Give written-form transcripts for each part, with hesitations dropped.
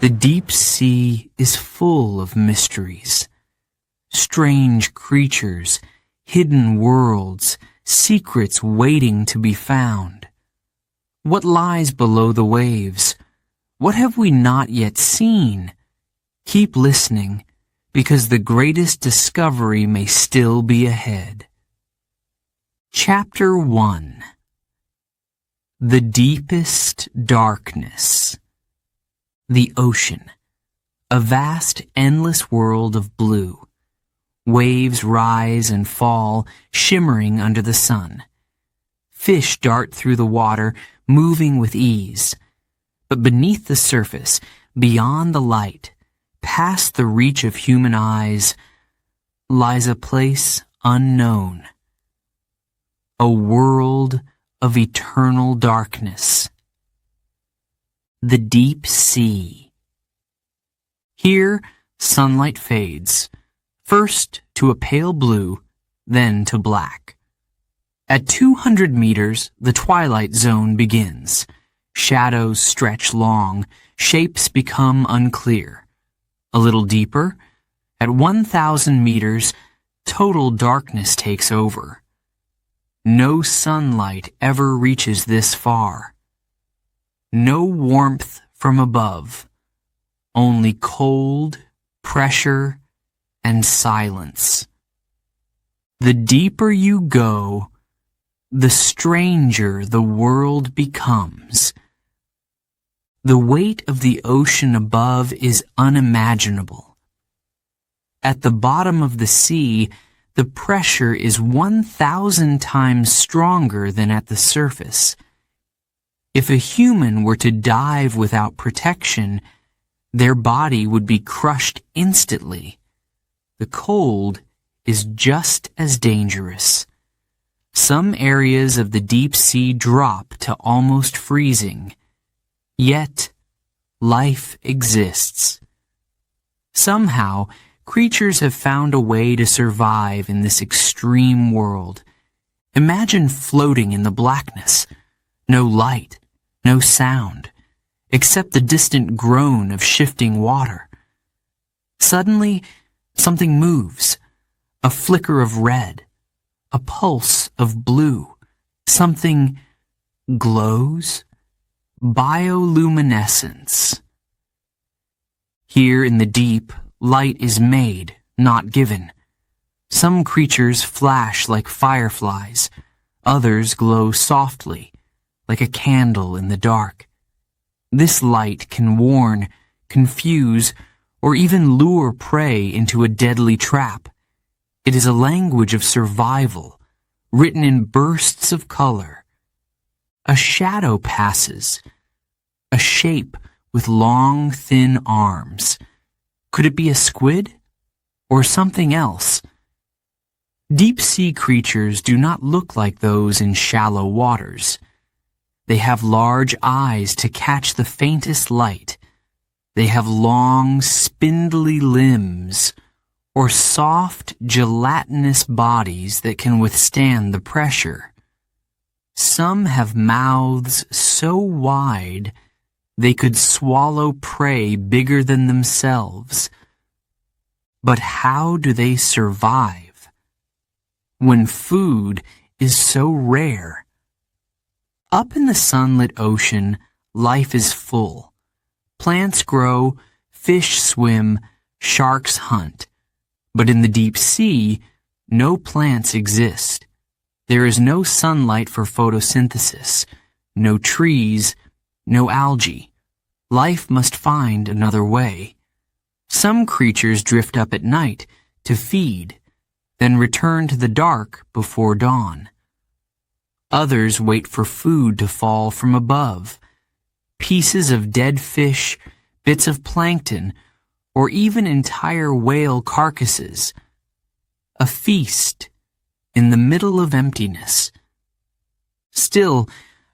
The deep sea is full of mysteries. Strange creatures, hidden worlds, secrets waiting to be found. What lies below the waves? What have we not yet seen? Keep listening, because the greatest discovery may still be ahead. Chapter 1. The Deepest Darkness. The ocean, a vast, endless world of blue. Waves rise and fall, shimmering under the sun. Fish dart through the water, moving with ease. But beneath the surface, beyond the light, past the reach of human eyes, lies a place unknown. A world of eternal darkness. The deep sea. Here, sunlight fades, first to a pale blue, then to black. At 200 meters, the twilight zone begins. Shadows stretch long, shapes become unclear. A little deeper, at 1,000 meters, total darkness takes over. No sunlight ever reaches this far. No warmth from above, only cold, pressure, and silence. The deeper you go, the stranger the world becomes. The weight of the ocean above is unimaginable. At the bottom of the sea, the pressure is 1,000 times stronger than at the surface. If a human were to dive without protection, their body would be crushed instantly. The cold is just as dangerous. Some areas of the deep sea drop to almost freezing. Yet, life exists. Somehow, creatures have found a way to survive in this extreme world. Imagine floating in the blackness. No light, no sound, except the distant groan of shifting water. Suddenly, something moves. A flicker of red, a pulse of blue. Something glows. Bioluminescence. Here in the deep, light is made, not given. Some creatures flash like fireflies. Others glow softly, like a candle in the dark. This light can warn, confuse, or even lure prey into a deadly trap. It is a language of survival, written in bursts of color. A shadow passes, a shape with long, thin arms. Could it be a squid? Or something else? Deep-sea creatures do not look like those in shallow waters. They have large eyes to catch the faintest light. They have long, spindly limbs, or soft, gelatinous bodies that can withstand the pressure. Some have mouths so wide they could swallow prey bigger than themselves. But how do they survive when food is so rare? Up in the sunlit ocean, life is full. Plants grow, fish swim, sharks hunt. But in the deep sea, no plants exist. There is no sunlight for photosynthesis, no trees, no algae. Life must find another way. Some creatures drift up at night to feed, then return to the dark before dawn. Others wait for food to fall from above. Pieces of dead fish, bits of plankton, or even entire whale carcasses. A feast in the middle of emptiness. Still,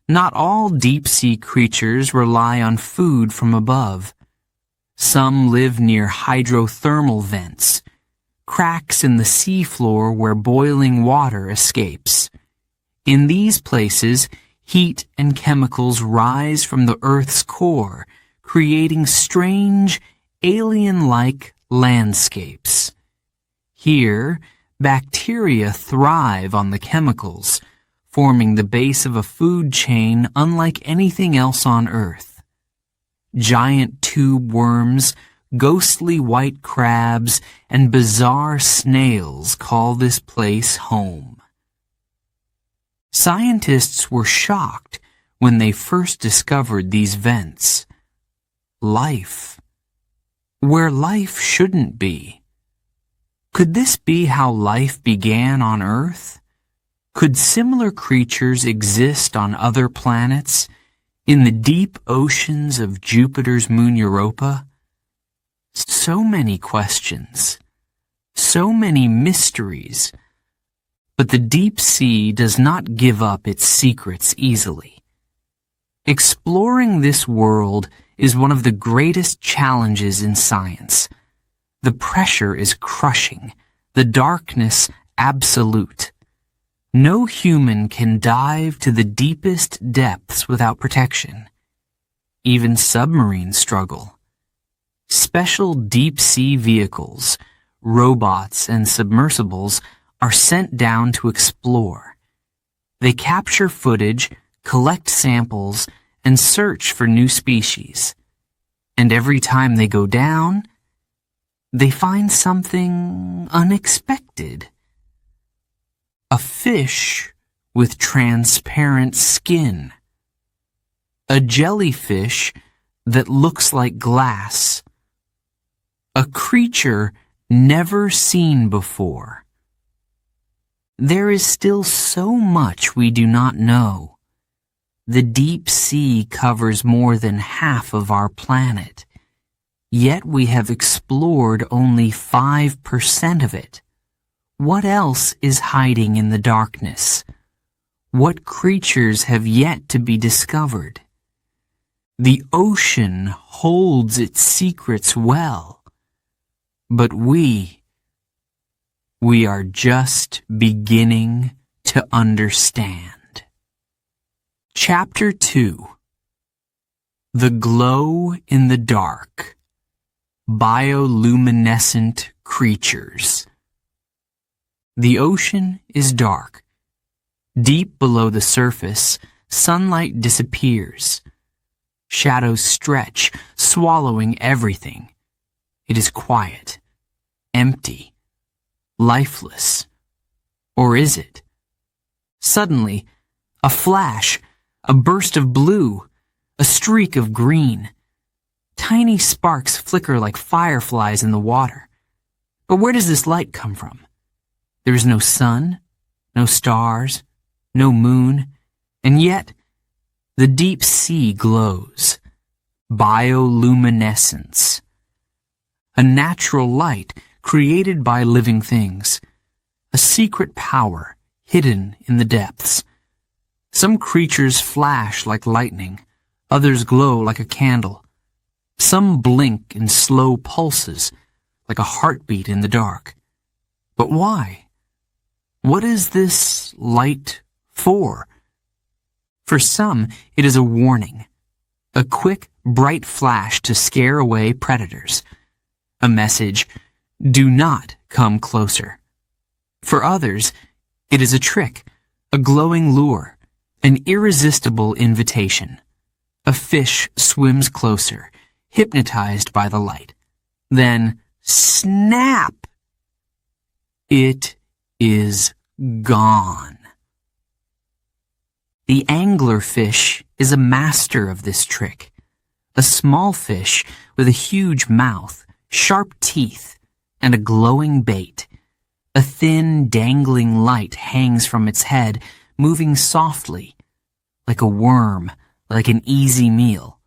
not all deep-sea creatures rely on food from above. Some live near hydrothermal vents, cracks in the seafloor where boiling water escapes. In these places, heat and chemicals rise from the Earth's core, creating strange, alien-like landscapes. Here, bacteria thrive on the chemicals, forming the base of a food chain unlike anything else on Earth. Giant tube worms, ghostly white crabs, and bizarre snails call this place home. Scientists were shocked when they first discovered these vents. Life. Where life shouldn't be. Could this be how life began on Earth? Could similar creatures exist on other planets, in the deep oceans of Jupiter's moon Europa? So many questions, so many mysteries, but the deep sea does not give up its secrets easily. Exploring this world is one of the greatest challenges in science. The pressure is crushing, the darkness absolute. No human can dive to the deepest depths without protection. Even submarines struggle. Special deep-sea vehicles, robots, and submersibles are sent down to explore. They capture footage, collect samples, and search for new species. And every time they go down, they find something unexpected. A fish with transparent skin. A jellyfish that looks like glass. A creature never seen before. There is still so much we do not know. The deep sea covers more than half of our planet, yet we have explored only 5% of it. What else is hiding in the darkness? What creatures have yet to be discovered? The ocean holds its secrets well, but we are just beginning to understand. Chapter 2. The Glow in the Dark. Bioluminescent Creatures. The ocean is dark. Deep below the surface, sunlight disappears. Shadows stretch, swallowing everything. It is quiet, empty, lifeless. Or is it? Suddenly, a flash, a burst of blue, a streak of green. Tiny sparks flicker like fireflies in the water. But where does this light come from? There is no sun, no stars, no moon, and yet the deep sea glows. Bioluminescence. A natural light created by living things. A secret power hidden in the depths. Some creatures flash like lightning, others glow like a candle. Some blink in slow pulses, like a heartbeat in the dark. But why? What is this light for? For some, it is a warning. A quick, bright flash to scare away predators. A message, do not come closer. For others, it is a trick, a glowing lure, an irresistible invitation. A fish swims closer, hypnotized by the light. Then, snap! It is gone. The anglerfish is a master of this trick. A small fish with a huge mouth, sharp teeth, and a glowing bait. A thin, dangling light hangs from its head, moving softly, like a worm, like an easy meal.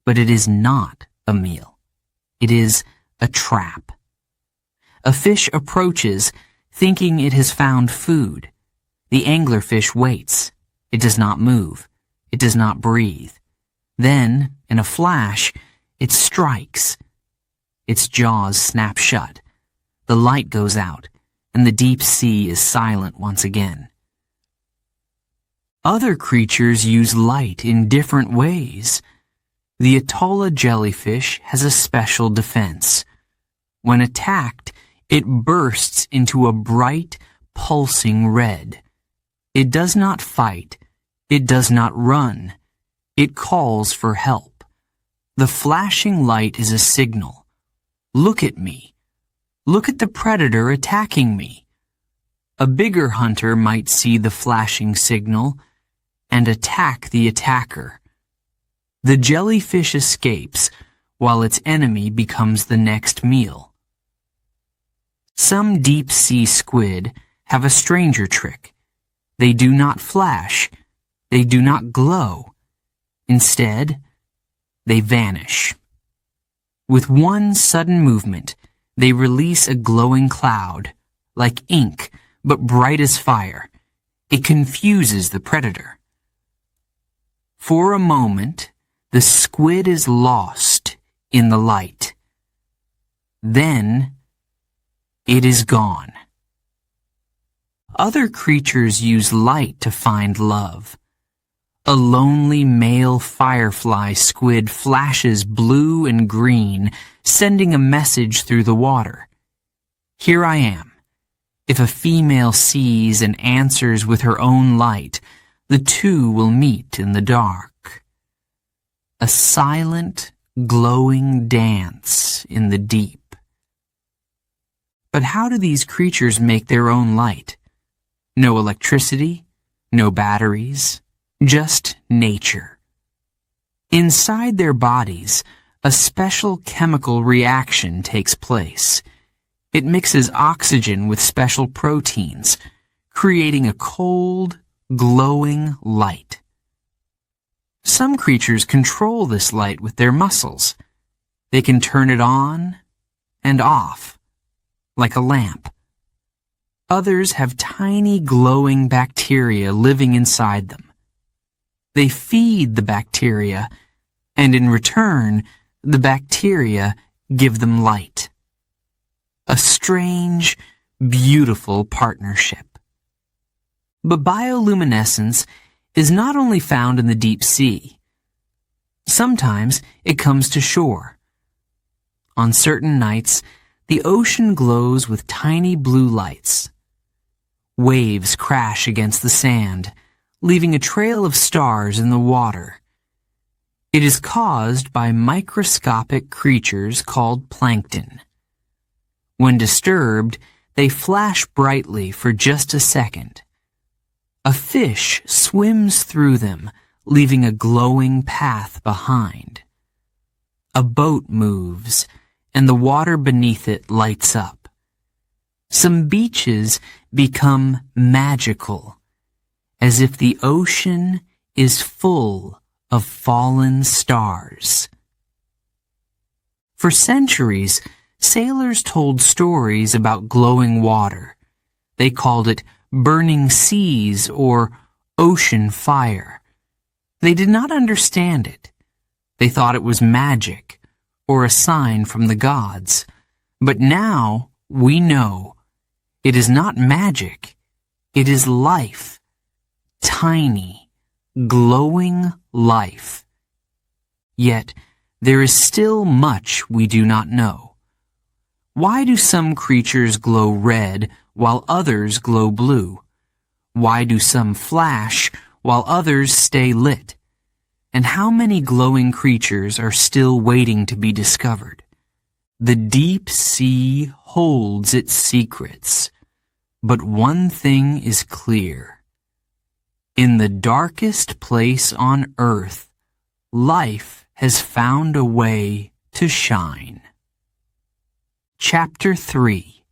But it is not a meal. It is a trap. A fish approaches, thinking it has found food. The anglerfish waits. It does not move. It does not breathe. Then, in a flash, it strikes. Its jaws snap shut. The light goes out, and the deep sea is silent once again. Other creatures use light in different ways. The Atolla jellyfish has a special defense. When attacked, it bursts into a bright, pulsing red. It does not fight. It does not run. It calls for help. The flashing light is a signal. Look at me. Look at the predator attacking me. A bigger hunter might see the flashing signal and attack the attacker. The jellyfish escapes while its enemy becomes the next meal. Some deep-sea squid have a stranger trick. They do not flash. They do not glow. Instead, they vanish. With one sudden movement, they release a glowing cloud, like ink, but bright as fire. It confuses the predator. For a moment, the squid is lost in the light. Then, it is gone. Other creatures use light to find love. A lonely male firefly squid flashes blue and green, sending a message through the water. Here I am. If a female sees and answers with her own light, the two will meet in the dark. A silent, glowing dance in the deep. But how do these creatures make their own light? No electricity, no batteries, just nature. Inside their bodies, a special chemical reaction takes place. It mixes oxygen with special proteins, creating a cold, glowing light. Some creatures control this light with their muscles. They can turn it on and off, like a lamp. Others have tiny glowing bacteria living inside them. They feed the bacteria, and in return, the bacteria give them light. A strange, beautiful partnership. But bioluminescence is not only found in the deep sea. Sometimes it comes to shore. On certain nights, the ocean glows with tiny blue lights. Waves crash against the sand, leaving a trail of stars in the water. It is caused by microscopic creatures called plankton. When disturbed, they flash brightly for just a second. A fish swims through them, leaving a glowing path behind. A boat moves, and the water beneath it lights up. Some beaches become magical, as if the ocean is full of fallen stars. For centuries, sailors told stories about glowing water. They called it burning seas or ocean fire. They did not understand it. They thought it was magic or a sign from the gods. But now we know it is not magic. It is life. Tiny, glowing life. Yet there is still much we do not know. Why do some creatures glow red while others glow blue? Why do some flash while others stay lit? And how many glowing creatures are still waiting to be discovered? The deep sea holds its secrets, but one thing is clear. In the darkest place on earth, life has found a way to shine. Chapter 3.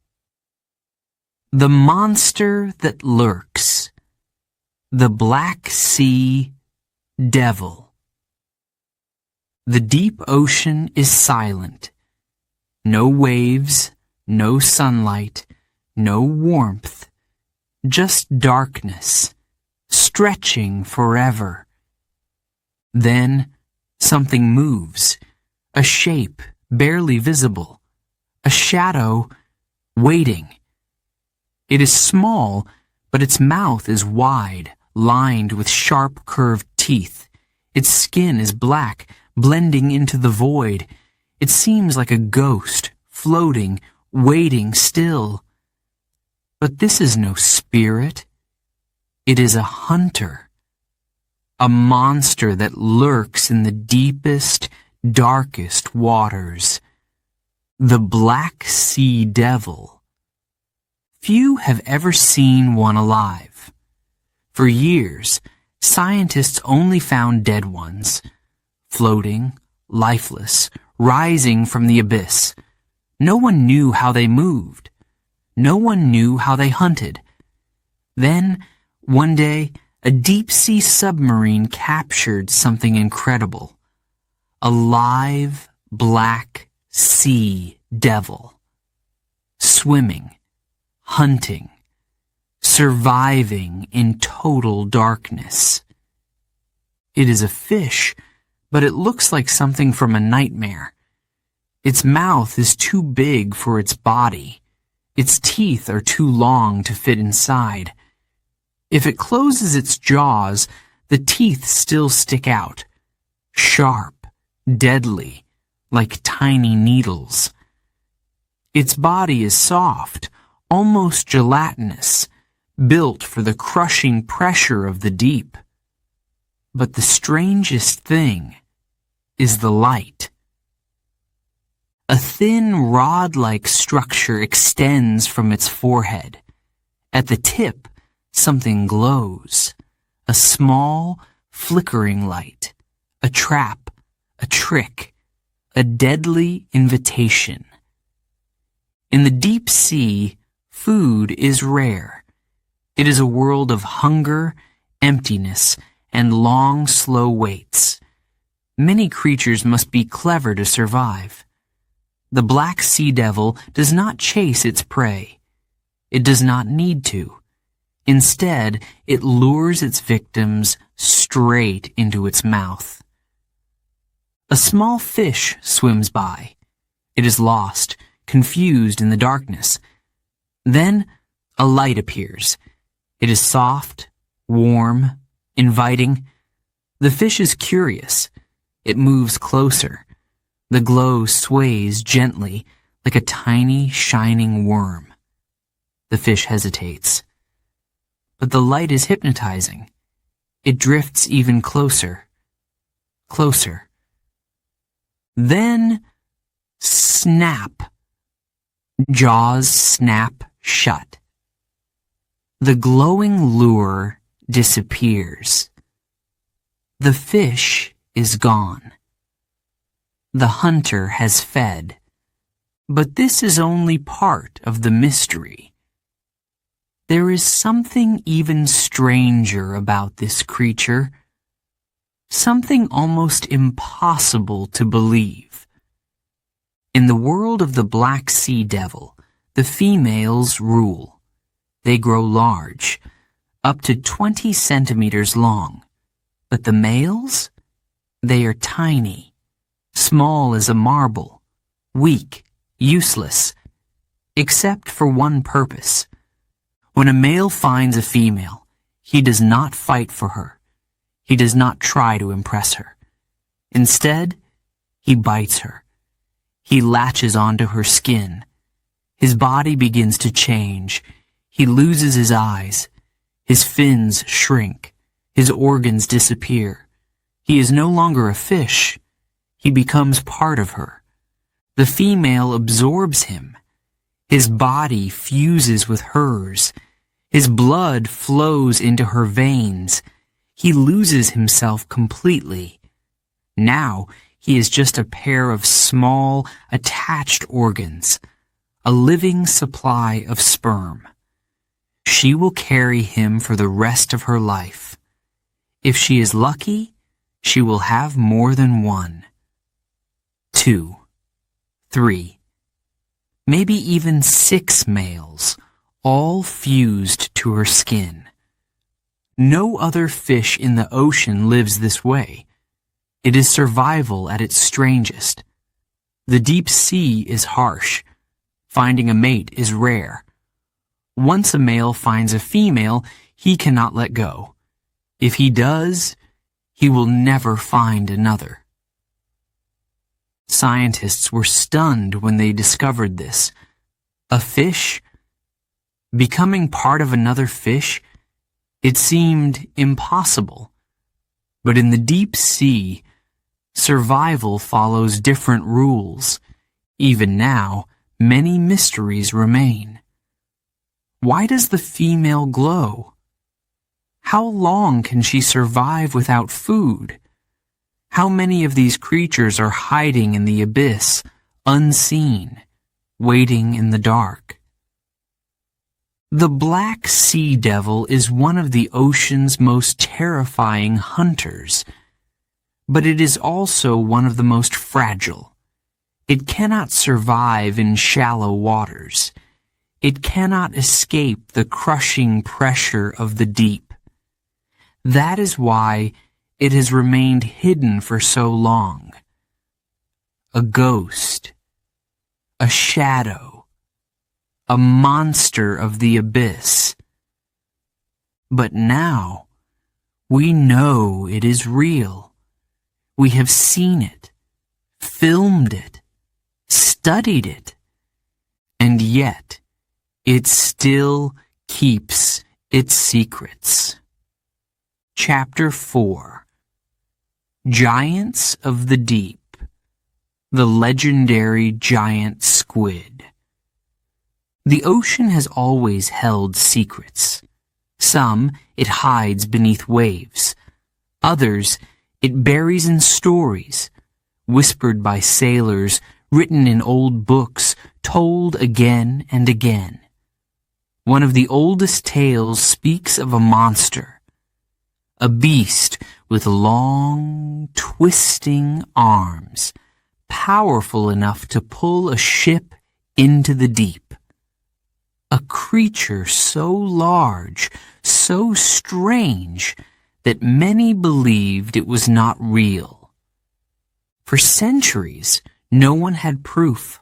The Monster That Lurks. The Black Sea Devil. The deep ocean is silent. No waves, no sunlight, no warmth, just darkness, stretching forever. Then something moves, a shape barely visible, a shadow waiting. It is small, but its mouth is wide, lined with sharp curved teeth. Its skin is black, blending into the void. It seems like a ghost, floating, waiting still. But this is no spirit. It is a hunter, a monster that lurks in the deepest, darkest waters. The Black Seadevil. Few have ever seen one alive. For years, scientists only found dead ones, floating, lifeless, rising from the abyss. No one knew how they moved. No one knew how they hunted. Then, one day, a deep-sea submarine captured something incredible. A live, black sea devil. Swimming, hunting, surviving in total darkness. It is a fish, but it looks like something from a nightmare. Its mouth is too big for its body. Its teeth are too long to fit inside. If it closes its jaws, the teeth still stick out, sharp, deadly, like tiny needles. Its body is soft, almost gelatinous, built for the crushing pressure of the deep. But the strangest thing is the light. A thin rod-like structure extends from its forehead. At the tip, something glows. A small, flickering light. A trap, a trick, a deadly invitation. In the deep sea, food is rare. It is a world of hunger, emptiness, and long, slow waits. Many creatures must be clever to survive. The Black Seadevil does not chase its prey. It does not need to. Instead, it lures its victims straight into its mouth. A small fish swims by. It is lost, confused in the darkness. Then, a light appears. It is soft, warm, inviting. The fish is curious. It moves closer. The glow sways gently, like a tiny, shining worm. The fish hesitates. But the light is hypnotizing. It drifts even closer. Closer. Then, snap. Jaws snap shut. The glowing lure disappears. The fish is gone. The hunter has fed. But this is only part of the mystery. There is something even stranger about this creature. Something almost impossible to believe. In the world of the Black Seadevil, the females rule. They grow large, up to 20 centimeters long. But the males? They are tiny, small as a marble, weak, useless, except for one purpose. When a male finds a female, he does not fight for her. He does not try to impress her. Instead, he bites her. He latches onto her skin. His body begins to change. He loses his eyes. His fins shrink. His organs disappear. He is no longer a fish. He becomes part of her. The female absorbs him. His body fuses with hers. His blood flows into her veins. He loses himself completely. Now he is just a pair of small, attached organs, a living supply of sperm. She will carry him for the rest of her life. If she is lucky, she will have more than one, 2, 3, maybe even 6 males, all fused to her skin. No other fish in the ocean lives this way. It is survival at its strangest. The deep sea is harsh. Finding a mate is rare. Once a male finds a female, he cannot let go. If he does, he will never find another. Scientists were stunned when they discovered this. A fish? Becoming part of another fish? It seemed impossible. But in the deep sea, survival follows different rules. Even now, many mysteries remain. Why does the female glow? How long can she survive without food? How many of these creatures are hiding in the abyss, unseen, waiting in the dark? The black Seadevil is one of the ocean's most terrifying hunters, but it is also one of the most fragile. It cannot survive in shallow waters. It cannot escape the crushing pressure of the deep. That is why it has remained hidden for so long. A ghost, a shadow, a monster of the abyss. But now, we know it is real. We have seen it, filmed it, studied it, and yet it still keeps its secrets. Chapter 4. Giants of the Deep. The legendary giant squid. The ocean has always held secrets. Some it hides beneath waves. Others it buries in stories, whispered by sailors, written in old books, told again and again. One of the oldest tales speaks of a monster, a beast with long, twisting arms, powerful enough to pull a ship into the deep. A creature so large, so strange, that many believed it was not real. For centuries, no one had proof.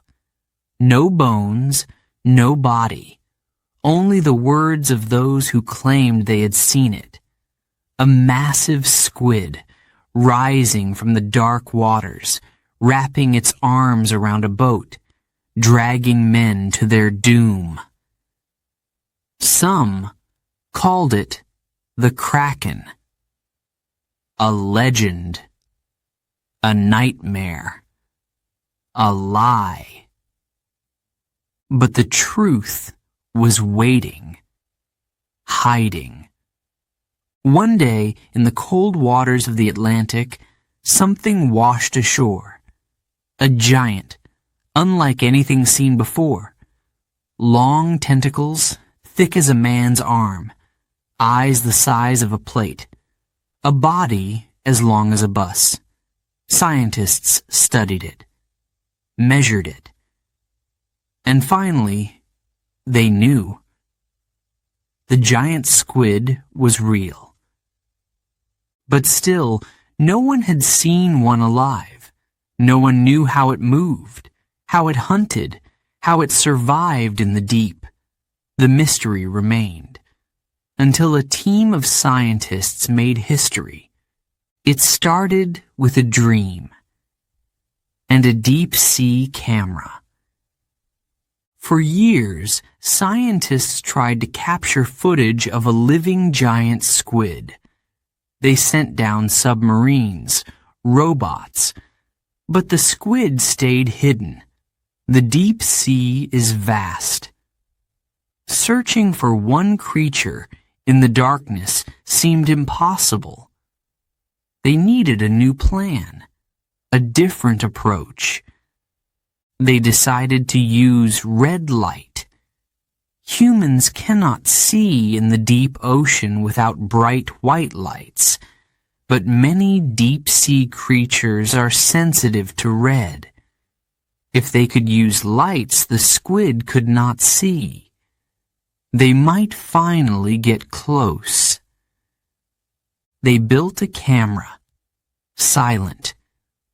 No bones, no body. Only the words of those who claimed they had seen it. A massive squid, rising from the dark waters, wrapping its arms around a boat, dragging men to their doom. Some called it the Kraken. A legend. A nightmare. A lie. But the truth was waiting, hiding. One day, in the cold waters of the Atlantic, something washed ashore. A giant, unlike anything seen before. Long tentacles, thick as a man's arm, eyes the size of a plate, a body as long as a bus. Scientists studied it, measured it, and finally, they knew. The giant squid was real. But still, no one had seen one alive. No one knew how it moved, how it hunted, how it survived in the deep. The mystery remained, until a team of scientists made history. It started with a dream and a deep-sea camera. For years, scientists tried to capture footage of a living giant squid. They sent down submarines, robots, but the squid stayed hidden. The deep sea is vast. Searching for one creature in the darkness seemed impossible. They needed a new plan, a different approach. They decided to use red light. Humans cannot see in the deep ocean without bright white lights, but many deep-sea creatures are sensitive to red. If they could use lights the squid could not see, they might finally get close. They built a camera, silent,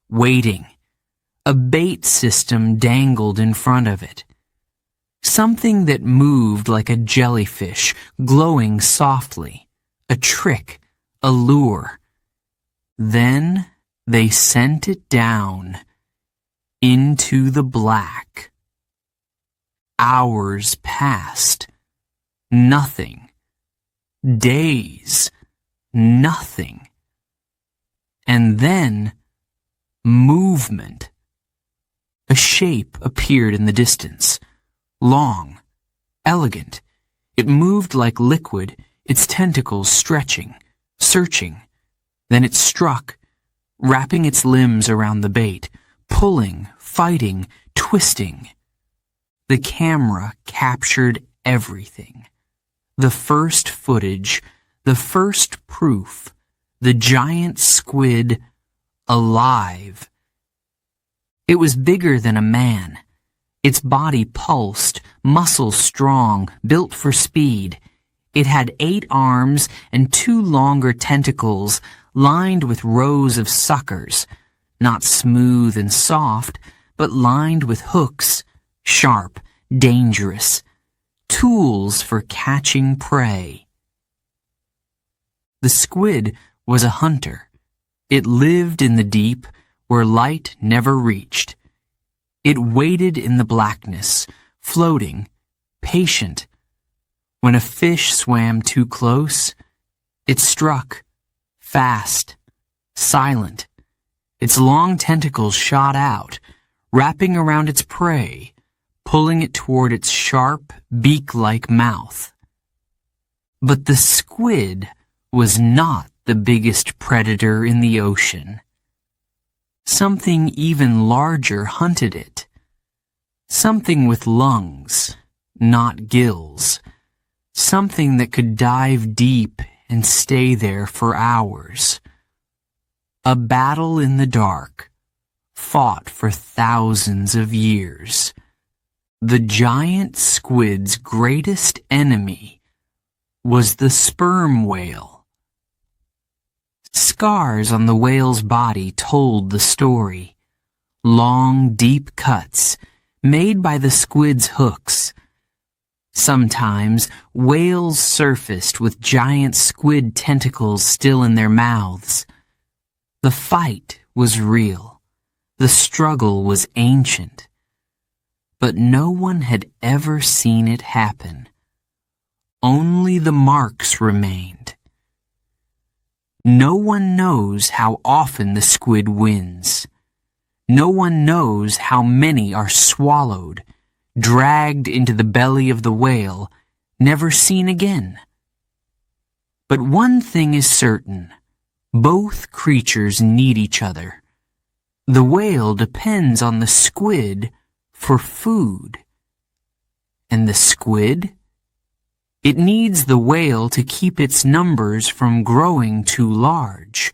waiting. A bait system dangled in front of it. Something that moved like a jellyfish, glowing softly. A trick, a lure. Then they sent it down. into the black. Hours passed. Nothing. Days. Nothing. And then, movement. A shape appeared in the distance. Long. Elegant. It moved like liquid, its tentacles stretching, searching. Then it struck, wrapping its limbs around the bait, pulling, fighting, twisting. The camera captured everything. The first footage, the first proof, the giant squid alive. It was bigger than a man. Its body pulsed, muscles strong, built for speed. It had 8 arms and 2 longer tentacles lined with rows of suckers, not smooth and soft, but lined with hooks, sharp, dangerous, tools for catching prey. The squid was a hunter. It lived in the deep where light never reached. It waited in the blackness, floating, patient. When a fish swam too close, it struck, fast, silent. Its long tentacles shot out, wrapping around its prey, pulling it toward its sharp, beak-like mouth. But the squid was not the biggest predator in the ocean. Something even larger hunted it. Something with lungs, not gills. Something that could dive deep and stay there for hours. A battle in the dark, fought for thousands of years. The giant squid's greatest enemy was the sperm whale. Scars on the whale's body told the story. Long, deep cuts, made by the squid's hooks. Sometimes, whales surfaced with giant squid tentacles still in their mouths. The fight was real. The struggle was ancient. But no one had ever seen it happen. Only the marks remained. No one knows how often the squid wins. No one knows how many are swallowed, dragged into the belly of the whale, never seen again. But one thing is certain. Both creatures need each other. The whale depends on the squid for food. And the squid? It needs the whale to keep its numbers from growing too large.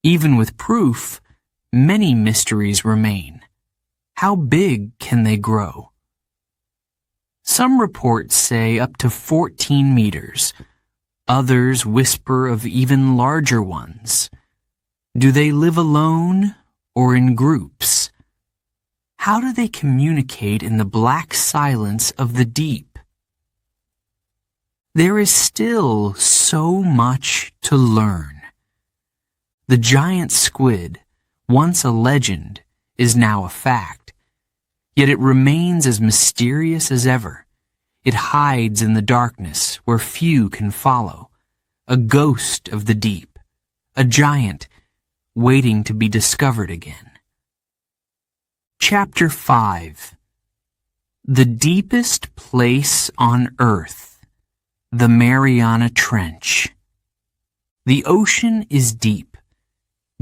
Even with proof, many mysteries remain. How big can they grow? Some reports say up to 14 meters. Others whisper of even larger ones. Do they live alone or in groups? How do they communicate in the black silence of the deep? There is still so much to learn. The giant squid, once a legend, is now a fact. Yet it remains as mysterious as ever. It hides in the darkness where few can follow. A ghost of the deep. A giant waiting to be discovered again. Chapter 5. The deepest place on Earth. The Mariana Trench. The ocean is deep.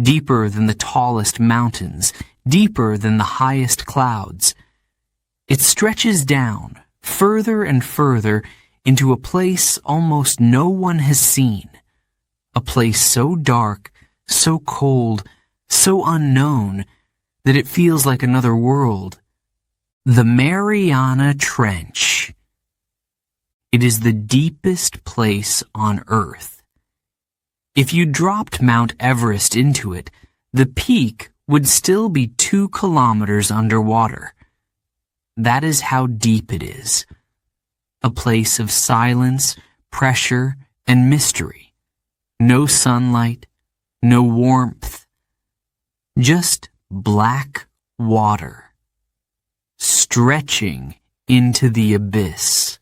Deeper than the tallest mountains. Deeper than the highest clouds. It stretches down, further and further, into a place almost no one has seen. A place so dark, so cold, so unknown, that it feels like another world. The Mariana Trench. It is the deepest place on Earth. If you dropped Mount Everest into it, the peak would still be 2 kilometers underwater. That is how deep it is. A place of silence, pressure, and mystery. No sunlight, no warmth. Just black water, stretching into the abyss.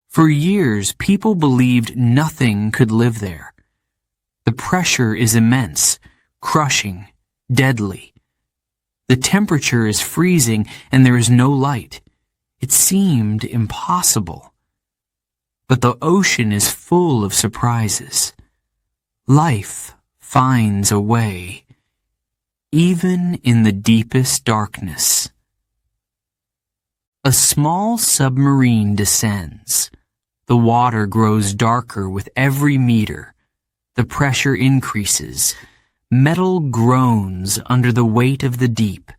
For years, people believed nothing could live there. The pressure is immense, crushing, deadly. The temperature is freezing and there is no light. It seemed impossible. But the ocean is full of surprises. Life finds a way, even in the deepest darkness. A small submarine descends. The water grows darker with every meter. The pressure increases. Metal groans under the weight of the deep.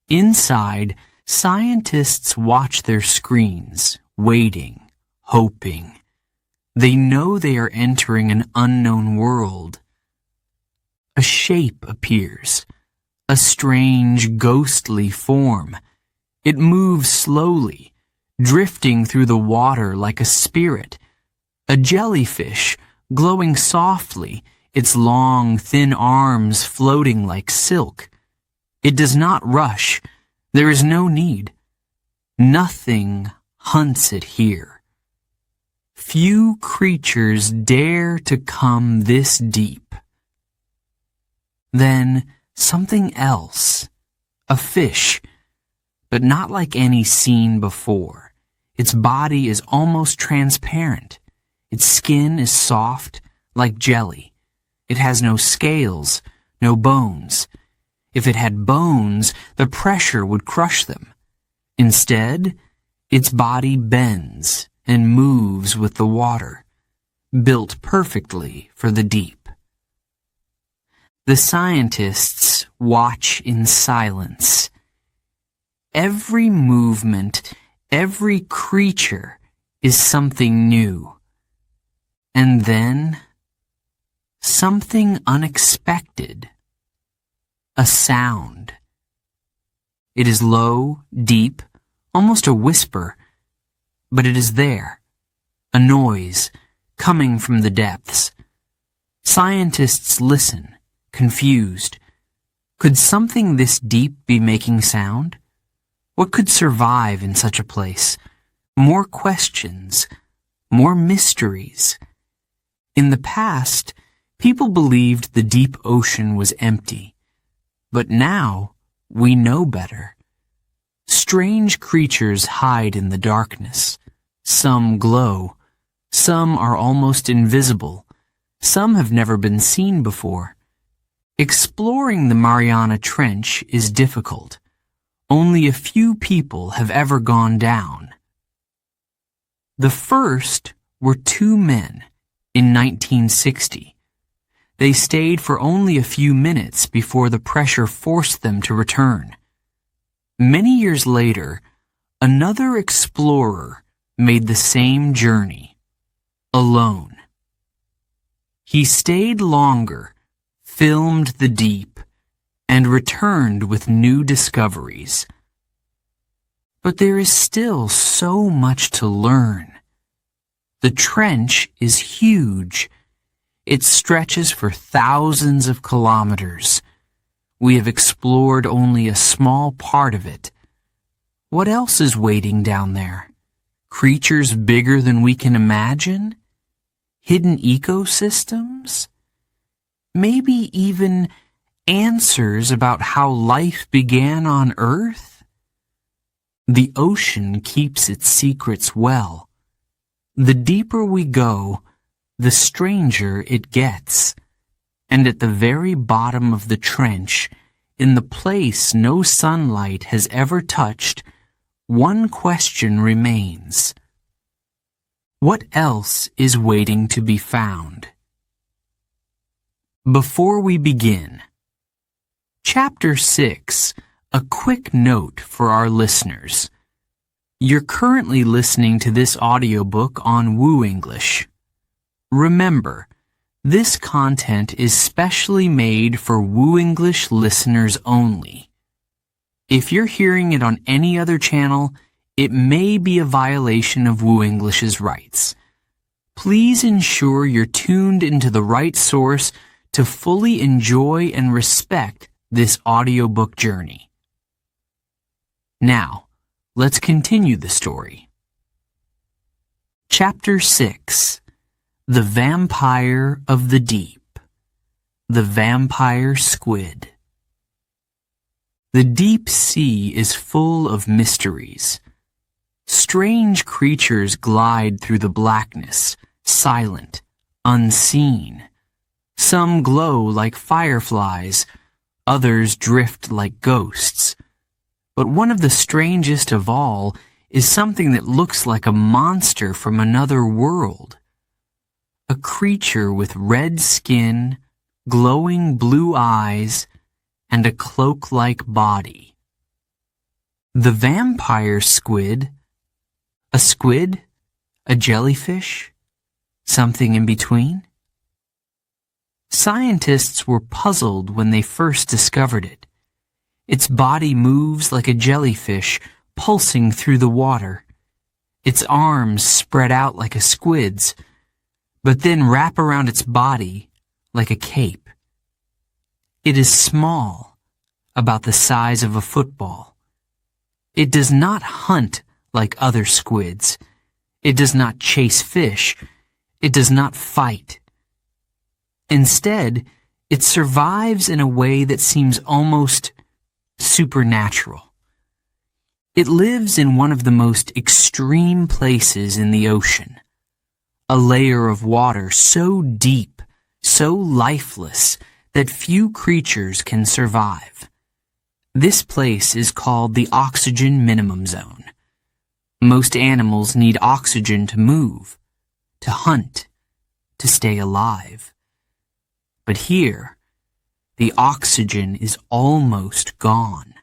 Inside, scientists watch their screens, waiting, hoping. They know they are entering an unknown world. A shape appears, a strange, ghostly form. It moves slowly, drifting through the water like a spirit, a jellyfish glowing softly, its long, thin arms floating like silk. It does not rush. There is no need. Nothing hunts it here. Few creatures dare to come this deep. Then something else, a fish, but not like any seen before. Its body is almost transparent. Its skin is soft, like jelly. It has no scales, no bones. If it had bones, the pressure would crush them. Instead, its body bends and moves with the water, built perfectly for the deep. The scientists watch in silence. Every movement, every creature is something new. And then, something unexpected. A sound. It is low, deep, almost a whisper, but it is there. A noise, coming from the depths. Scientists listen, confused. Could something this deep be making sound? What could survive in such a place? More questions, more mysteries. In the past, people believed the deep ocean was empty. But now, we know better. Strange creatures hide in the darkness. Some glow. Some are almost invisible. Some have never been seen before. Exploring the Mariana Trench is difficult. Only a few people have ever gone down. The first were two men in 1960. They stayed for only a few minutes before the pressure forced them to return. Many years later, another explorer made the same journey, alone. He stayed longer, filmed the deep, and returned with new discoveries. But there is still so much to learn. The trench is huge. It stretches for thousands of kilometers. We have explored only a small part of it. What else is waiting down there? Creatures bigger than we can imagine? Hidden ecosystems? Maybe even answers about how life began on Earth? The ocean keeps its secrets well. The deeper we go, the stranger it gets. And at the very bottom of the trench, in the place no sunlight has ever touched, one question remains. What else is waiting to be found? Before we begin, Chapter 6, a quick note for our listeners. You're currently listening to this audiobook on Woo English. Remember, this content is specially made for Woo English listeners only. If you're hearing it on any other channel, it may be a violation of Woo English's rights. Please ensure you're tuned into the right source to fully enjoy and respect this audiobook journey. Now, let's continue the story. Chapter 6. The Vampire of the Deep. The Vampire Squid. The deep sea is full of mysteries. Strange creatures glide through the blackness, silent, unseen. Some glow like fireflies, others drift like ghosts. But one of the strangest of all is something that looks like a monster from another world. A creature with red skin, glowing blue eyes, and a cloak-like body. The vampire squid. A squid? A jellyfish? Something in between? Scientists were puzzled when they first discovered it. Its body moves like a jellyfish, pulsing through the water. Its arms spread out like a squid's, but then wrap around its body like a cape. It is small, about the size of a football. It does not hunt like other squids. It does not chase fish. It does not fight. Instead, it survives in a way that seems almost supernatural. It lives in one of the most extreme places in the ocean, a layer of water so deep, so lifeless, that few creatures can survive. This place is called the oxygen minimum zone. Most animals need oxygen to move, to hunt, to stay alive. But here, the oxygen is almost gone.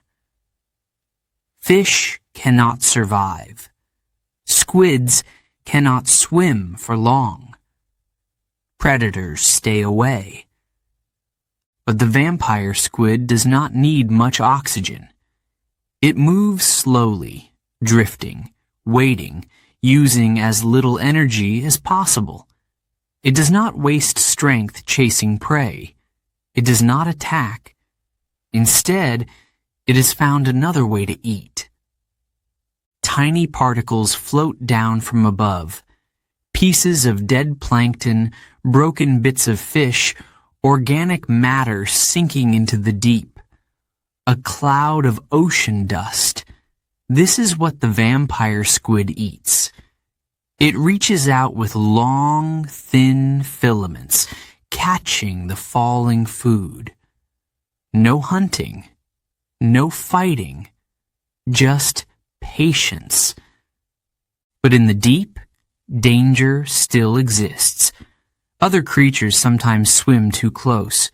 Fish cannot survive. Squids cannot swim for long. Predators stay away. But the vampire squid does not need much oxygen. It moves slowly, drifting, waiting, using as little energy as possible. It does not waste strength chasing prey. It does not attack. Instead, it has found another way to eat. Tiny particles float down from above. Pieces of dead plankton, broken bits of fish, organic matter sinking into the deep. A cloud of ocean dust. This is what the vampire squid eats. It reaches out with long, thin filaments, catching the falling food. No hunting, no fighting, just patience. But in the deep, danger still exists. Other creatures sometimes swim too close.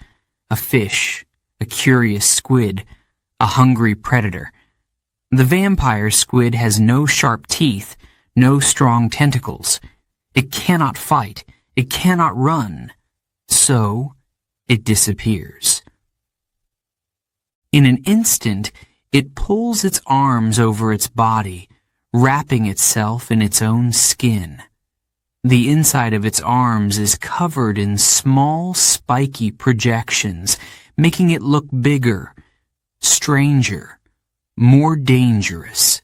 A fish, a curious squid, a hungry predator. The vampire squid has no sharp teeth, no strong tentacles. It cannot fight. It cannot run. So, it disappears. In an instant, it pulls its arms over its body, wrapping itself in its own skin. The inside of its arms is covered in small, spiky projections, making it look bigger, stranger, more dangerous.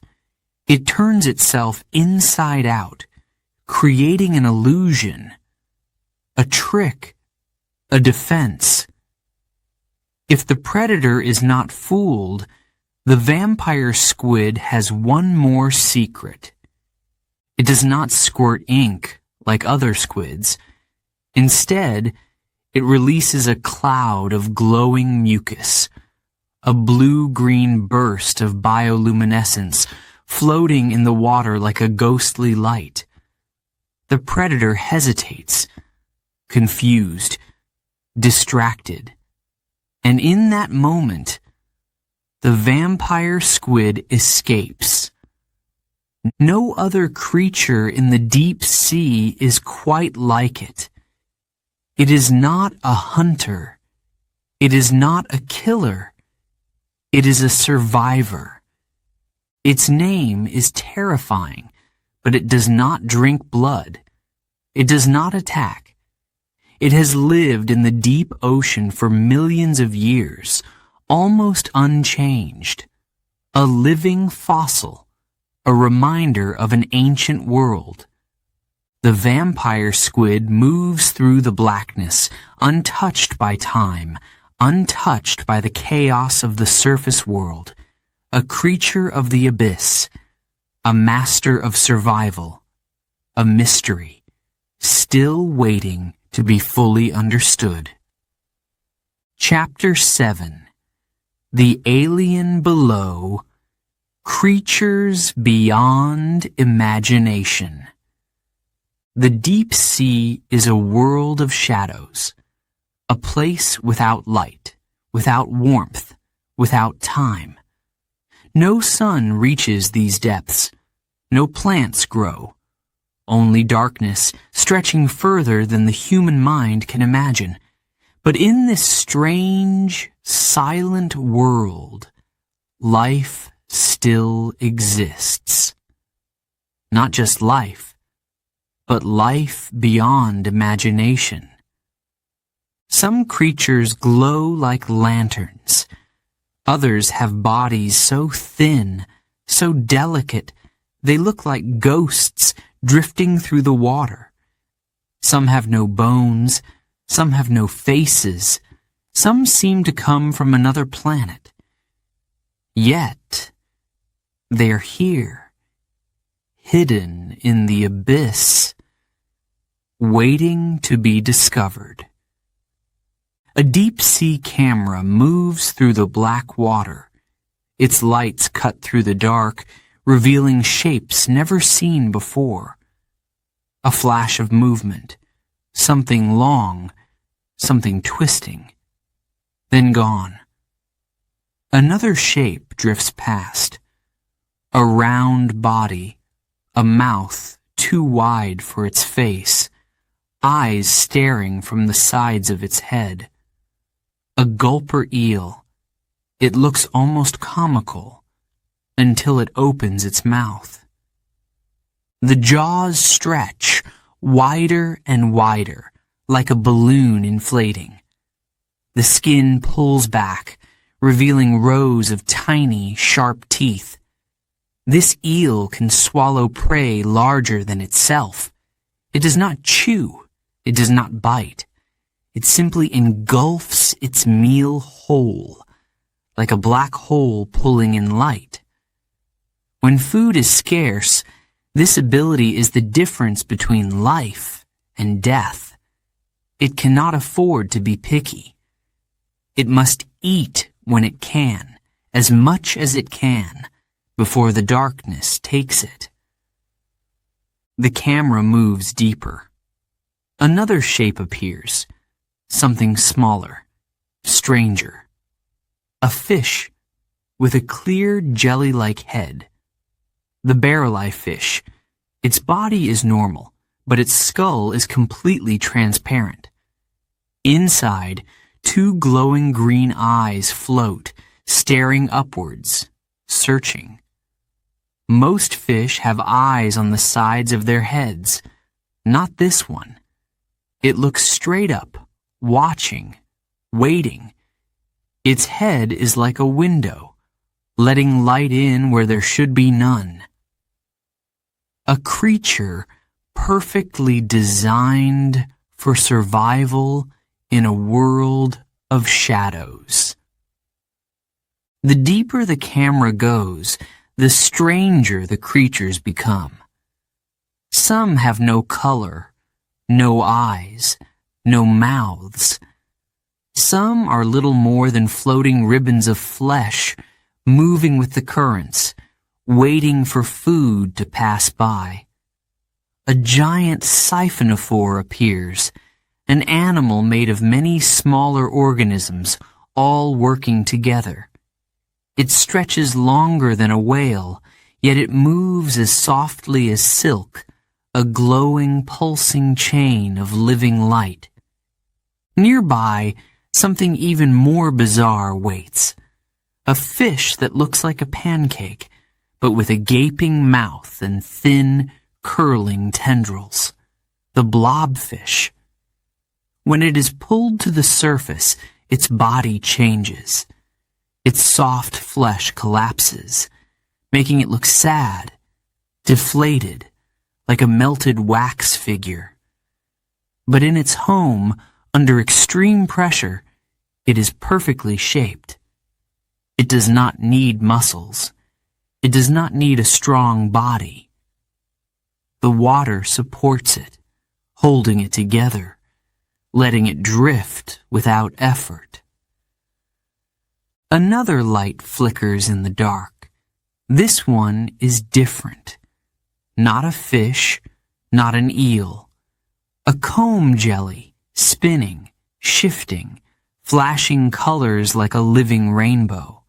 It turns itself inside out, creating an illusion, a trick, a defense. If the predator is not fooled, the vampire squid has one more secret. It does not squirt ink like other squids. Instead, it releases a cloud of glowing mucus, a blue-green burst of bioluminescence floating in the water like a ghostly light. The predator hesitates, confused, distracted. And in that moment, the vampire squid escapes. No other creature in the deep sea is quite like it. It is not a hunter. It is not a killer. It is a survivor. Its name is terrifying, but it does not drink blood. It does not attack. It has lived in the deep ocean for millions of years, almost unchanged, a living fossil, a reminder of an ancient world. The vampire squid moves through the blackness, untouched by time, untouched by the chaos of the surface world, a creature of the abyss, a master of survival, a mystery, still waiting to be fully understood. Chapter 7. The Alien Below, Creatures Beyond Imagination. The deep sea is a world of shadows, a place without light, without warmth, without time. No sun reaches these depths, no plants grow, only darkness stretching further than the human mind can imagine. But in this strange, silent world, life still exists. Not just life, but life beyond imagination. Some creatures glow like lanterns. Others have bodies so thin, so delicate, they look like ghosts drifting through the water. Some have no bones, some have no faces, some seem to come from another planet. Yet, they're here, hidden in the abyss, waiting to be discovered. A deep-sea camera moves through the black water. Its lights cut through the dark, revealing shapes never seen before. A flash of movement, something long, something twisting, then gone. Another shape drifts past. A round body, a mouth too wide for its face, eyes staring from the sides of its head. A gulper eel. It looks almost comical until it opens its mouth. The jaws stretch wider and wider, like a balloon inflating. The skin pulls back, revealing rows of tiny, sharp teeth. This eel can swallow prey larger than itself. It does not chew. It does not bite. It simply engulfs its meal whole, like a black hole pulling in light. When food is scarce, this ability is the difference between life and death. It cannot afford to be picky. It must eat when it can, as much as it can, before the darkness takes it. The camera moves deeper. Another shape appears, something smaller, stranger. A fish with a clear jelly-like head. The barrel-eye fish. Its body is normal, but its skull is completely transparent. Inside, two glowing green eyes float, staring upwards, searching. Most fish have eyes on the sides of their heads. Not this one. It looks straight up, watching, waiting. Its head is like a window, letting light in where there should be none. A creature perfectly designed for survival in a world of shadows. The deeper the camera goes, the stranger the creatures become. Some have no color, no eyes, no mouths. Some are little more than floating ribbons of flesh, moving with the currents, waiting for food to pass by. A giant siphonophore appears, an animal made of many smaller organisms, all working together. It stretches longer than a whale, yet it moves as softly as silk, a glowing, pulsing chain of living light. Nearby, something even more bizarre waits. A fish that looks like a pancake, but with a gaping mouth and thin, curling tendrils. The blobfish. When it is pulled to the surface, its body changes. Its soft flesh collapses, making it look sad, deflated, like a melted wax figure. But in its home, under extreme pressure, it is perfectly shaped. It does not need muscles. It does not need a strong body. The water supports it, holding it together, letting it drift without effort. Another light flickers in the dark. This one is different. Not a fish, not an eel. A comb jelly, spinning, shifting, flashing colors like a living rainbow.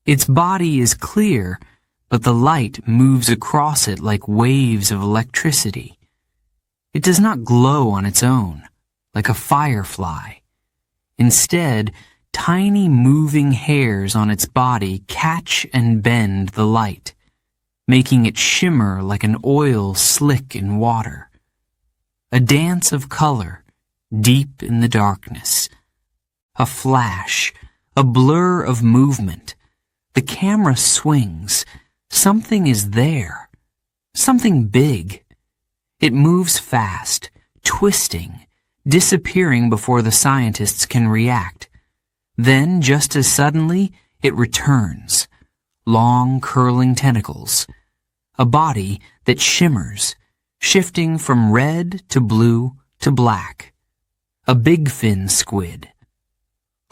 Its body is clear, but the light moves across it like waves of electricity. It does not glow on its own, like a firefly. Instead, tiny moving hairs on its body catch and bend the light, making it shimmer like an oil slick in water. A dance of color, deep in the darkness. A flash, a blur of movement. The camera swings. Something is there. Something big. It moves fast, twisting, disappearing before the scientists can react. Then, just as suddenly, it returns. Long, curling tentacles. A body that shimmers, shifting from red to blue to black. A big fin squid.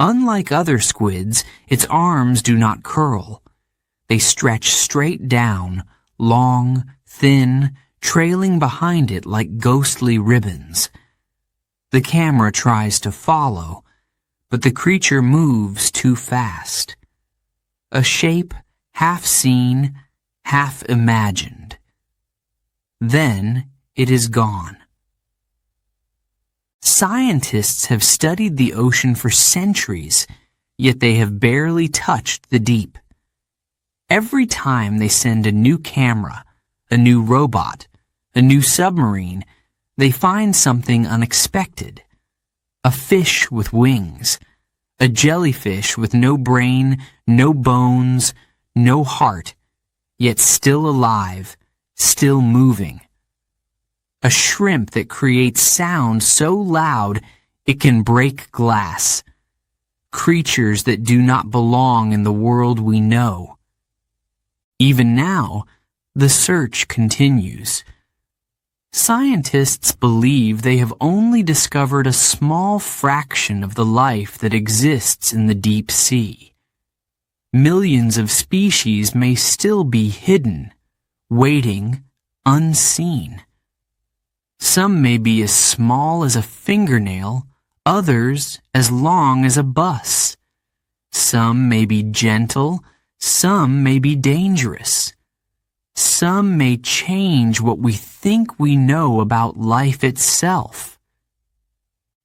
Unlike other squids, its arms do not curl. They stretch straight down, long, thin, trailing behind it like ghostly ribbons. The camera tries to follow, but the creature moves too fast. A shape half seen, half imagined. Then it is gone. Scientists have studied the ocean for centuries, yet they have barely touched the deep. Every time they send a new camera, a new robot, a new submarine, they find something unexpected. A fish with wings, a jellyfish with no brain, no bones, no heart, yet still alive, still moving. A shrimp that creates sound so loud it can break glass. Creatures that do not belong in the world we know. Even now, the search continues. Scientists believe they have only discovered a small fraction of the life that exists in the deep sea. Millions of species may still be hidden, waiting, unseen. Some may be as small as a fingernail, others as long as a bus. Some may be gentle, some may be dangerous. Some may change what we think we know about life itself.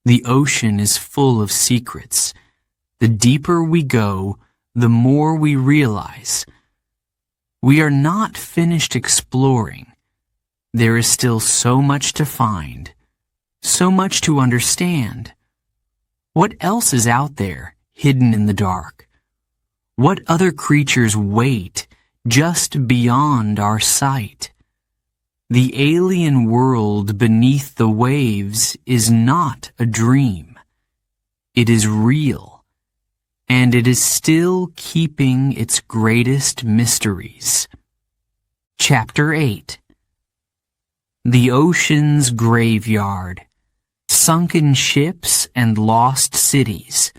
The ocean is full of secrets. The deeper we go, the more we realize. We are not finished exploring. There is still so much to find, so much to understand. What else is out there, hidden in the dark? What other creatures wait just beyond our sight? The alien world beneath the waves is not a dream. It is real, and it is still keeping its greatest mysteries. Chapter 8. The Ocean's Graveyard. Sunken ships and lost cities.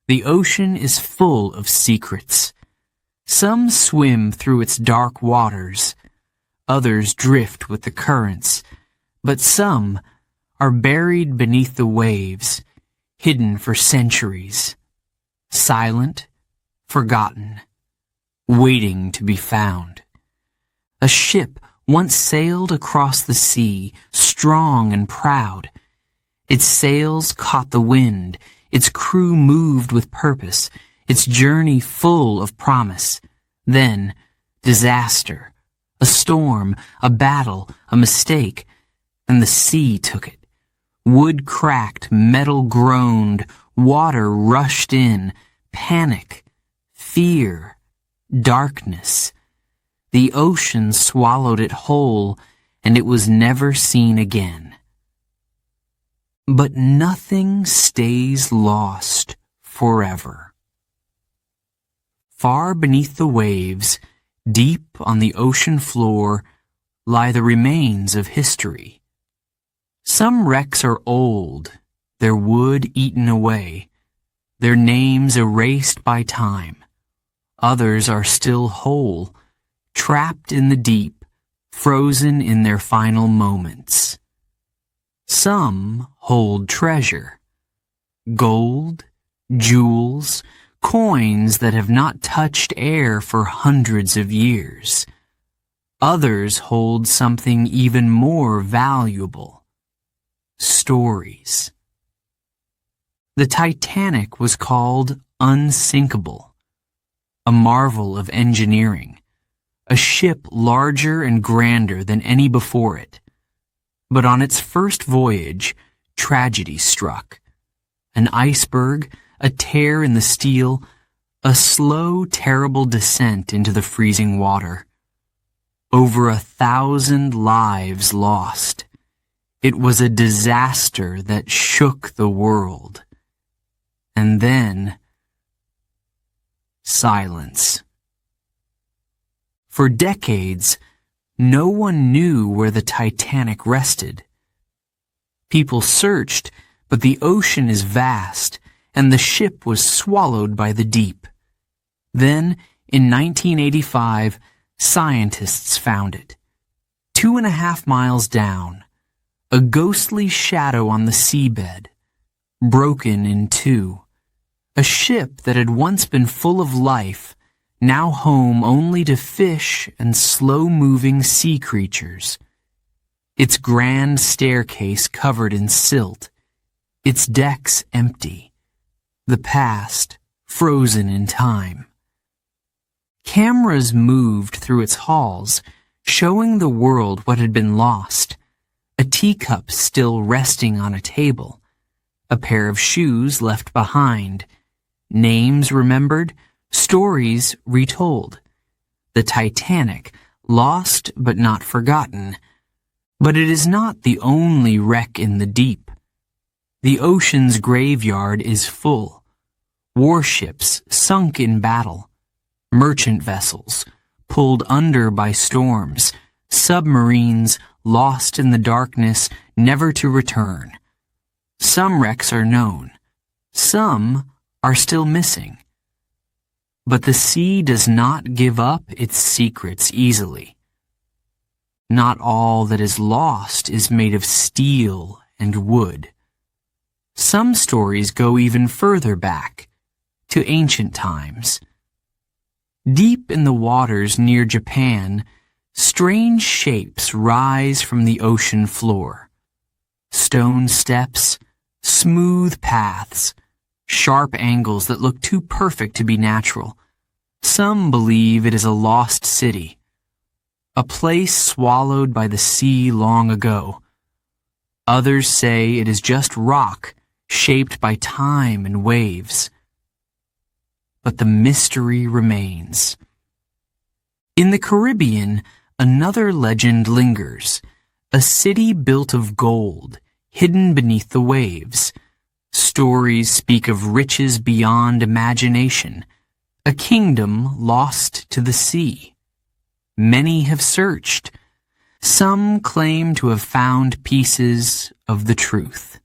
The ocean is full of secrets. Some swim through its dark waters. Others drift with the currents. But some are buried beneath the waves, hidden for centuries. Silent, forgotten, waiting to be found. A ship once sailed across the sea, strong and proud. Its sails caught the wind, its crew moved with purpose, its journey full of promise. Then, disaster, a storm, a battle, a mistake, and the sea took it. Wood cracked, metal groaned, water rushed in, panic, fear, darkness. The ocean swallowed it whole, and it was never seen again. But nothing stays lost forever. Far beneath the waves, deep on the ocean floor, lie the remains of history. Some wrecks are old, their wood eaten away, their names erased by time. Others are still whole, trapped in the deep, frozen in their final moments. Some hold treasure, gold, jewels, coins that have not touched air for hundreds of years. Others hold something even more valuable, stories. The Titanic was called unsinkable, a marvel of engineering, a ship larger and grander than any before it. But on its first voyage, tragedy struck. An iceberg, a tear in the steel, a slow, terrible descent into the freezing water. Over 1,000 lives lost. It was a disaster that shook the world. And then, silence. For decades, no one knew where the Titanic rested. People searched, but the ocean is vast, and the ship was swallowed by the deep. Then, in 1985, scientists found it. 2.5 miles down, a ghostly shadow on the seabed, broken in two. A ship that had once been full of life, now home only to fish and slow-moving sea creatures. Its grand staircase covered in silt, its decks empty, the past frozen in time. Cameras moved through its halls, showing the world what had been lost. A teacup still resting on a table, a pair of shoes left behind, names remembered, stories retold. The Titanic, lost but not forgotten. But it is not the only wreck in the deep. The ocean's graveyard is full. Warships sunk in battle. Merchant vessels pulled under by storms. Submarines lost in the darkness, never to return. Some wrecks are known. Some are still missing. But the sea does not give up its secrets easily. Not all that is lost is made of steel and wood. Some stories go even further back, to ancient times. Deep in the waters near Japan, strange shapes rise from the ocean floor. Stone steps, smooth paths, sharp angles that look too perfect to be natural. Some believe it is a lost city, a place swallowed by the sea long ago. Others say it is just rock shaped by time and waves. But the mystery remains. In the Caribbean, another legend lingers, a city built of gold, hidden beneath the waves. Stories speak of riches beyond imagination, a kingdom lost to the sea. Many have searched. Some claim to have found pieces of the truth.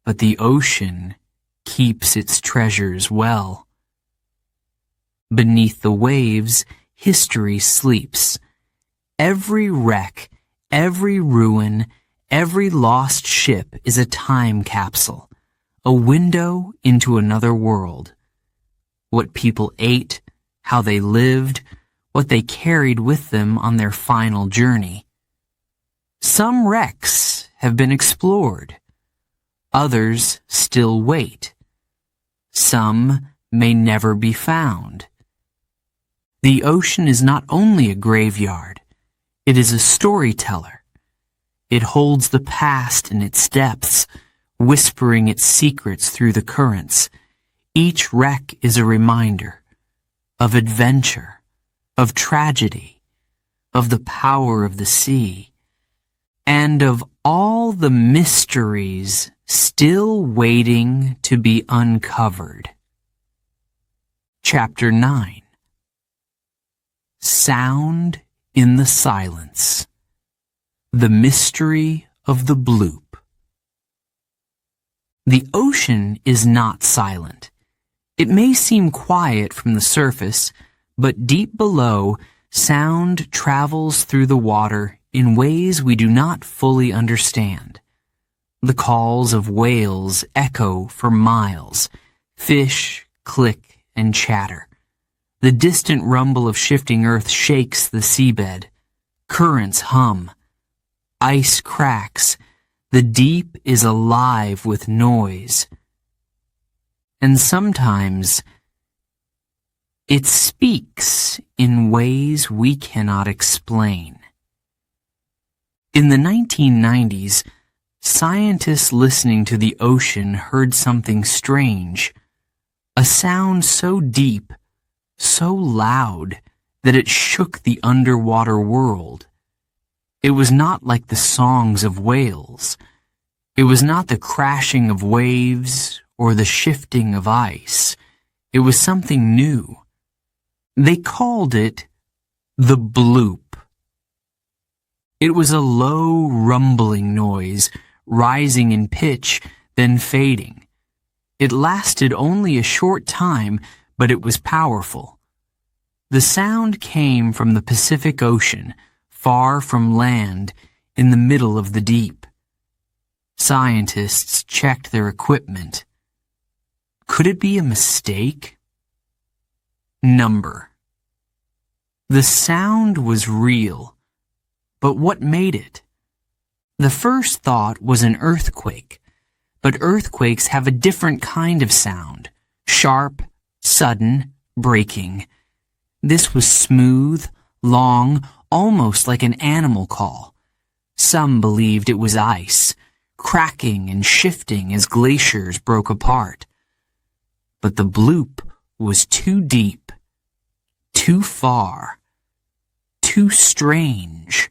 But the ocean keeps its treasures well. Beneath the waves, history sleeps. Every wreck, every ruin, every lost ship is a time capsule, a window into another world. What people ate, how they lived, what they carried with them on their final journey. Some wrecks have been explored. Others still wait. Some may never be found. The ocean is not only a graveyard, it is a storyteller. It holds the past in its depths, whispering its secrets through the currents. Each wreck is a reminder of adventure, of tragedy, of the power of the sea, and of all the mysteries still waiting to be uncovered. Chapter 9. Sound in the Silence. The Mystery of the Bloop. The ocean is not silent. It may seem quiet from the surface, but deep below, sound travels through the water in ways we do not fully understand. The calls of whales echo for miles. Fish click and chatter. The distant rumble of shifting earth shakes the seabed. Currents hum. Ice cracks. The deep is alive with noise. And sometimes it speaks in ways we cannot explain. In the 1990s, scientists listening to the ocean heard something strange, a sound so deep, so loud, that it shook the underwater world. It was not like the songs of whales. It was not the crashing of waves or the shifting of ice. It was something new. They called it the bloop. It was a low, rumbling noise, rising in pitch, then fading. It lasted only a short time, but it was powerful. The sound came from the Pacific Ocean, far from land, in the middle of the deep. Scientists checked their equipment. Could it be a mistake? Number. The sound was real, but what made it? The first thought was an earthquake, but earthquakes have a different kind of sound, sharp, sudden, breaking. This was smooth, long, almost like an animal call. Some believed it was ice, cracking and shifting as glaciers broke apart. But the bloop was too deep, too far, too strange.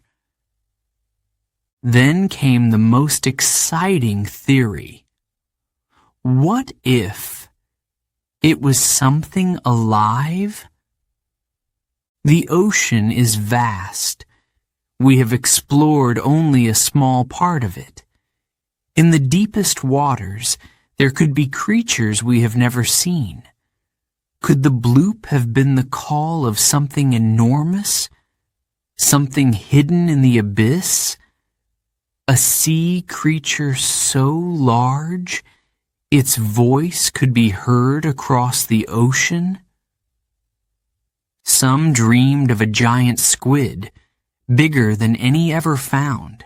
Then came the most exciting theory. What if it was something alive? The ocean is vast. We have explored only a small part of it. In the deepest waters, there could be creatures we have never seen. Could the bloop have been the call of something enormous? Something hidden in the abyss? A sea creature so large, its voice could be heard across the ocean? Some dreamed of a giant squid, bigger than any ever found.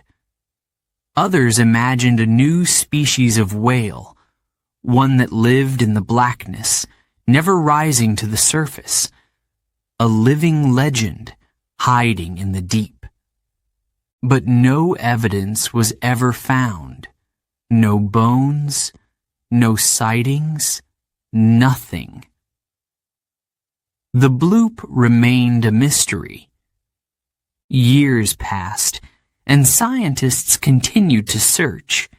Others imagined a new species of whale, one that lived in the blackness, never rising to the surface, a living legend hiding in the deep. But no evidence was ever found. No bones, no sightings, nothing. The bloop remained a mystery. Years passed, and scientists continued to search.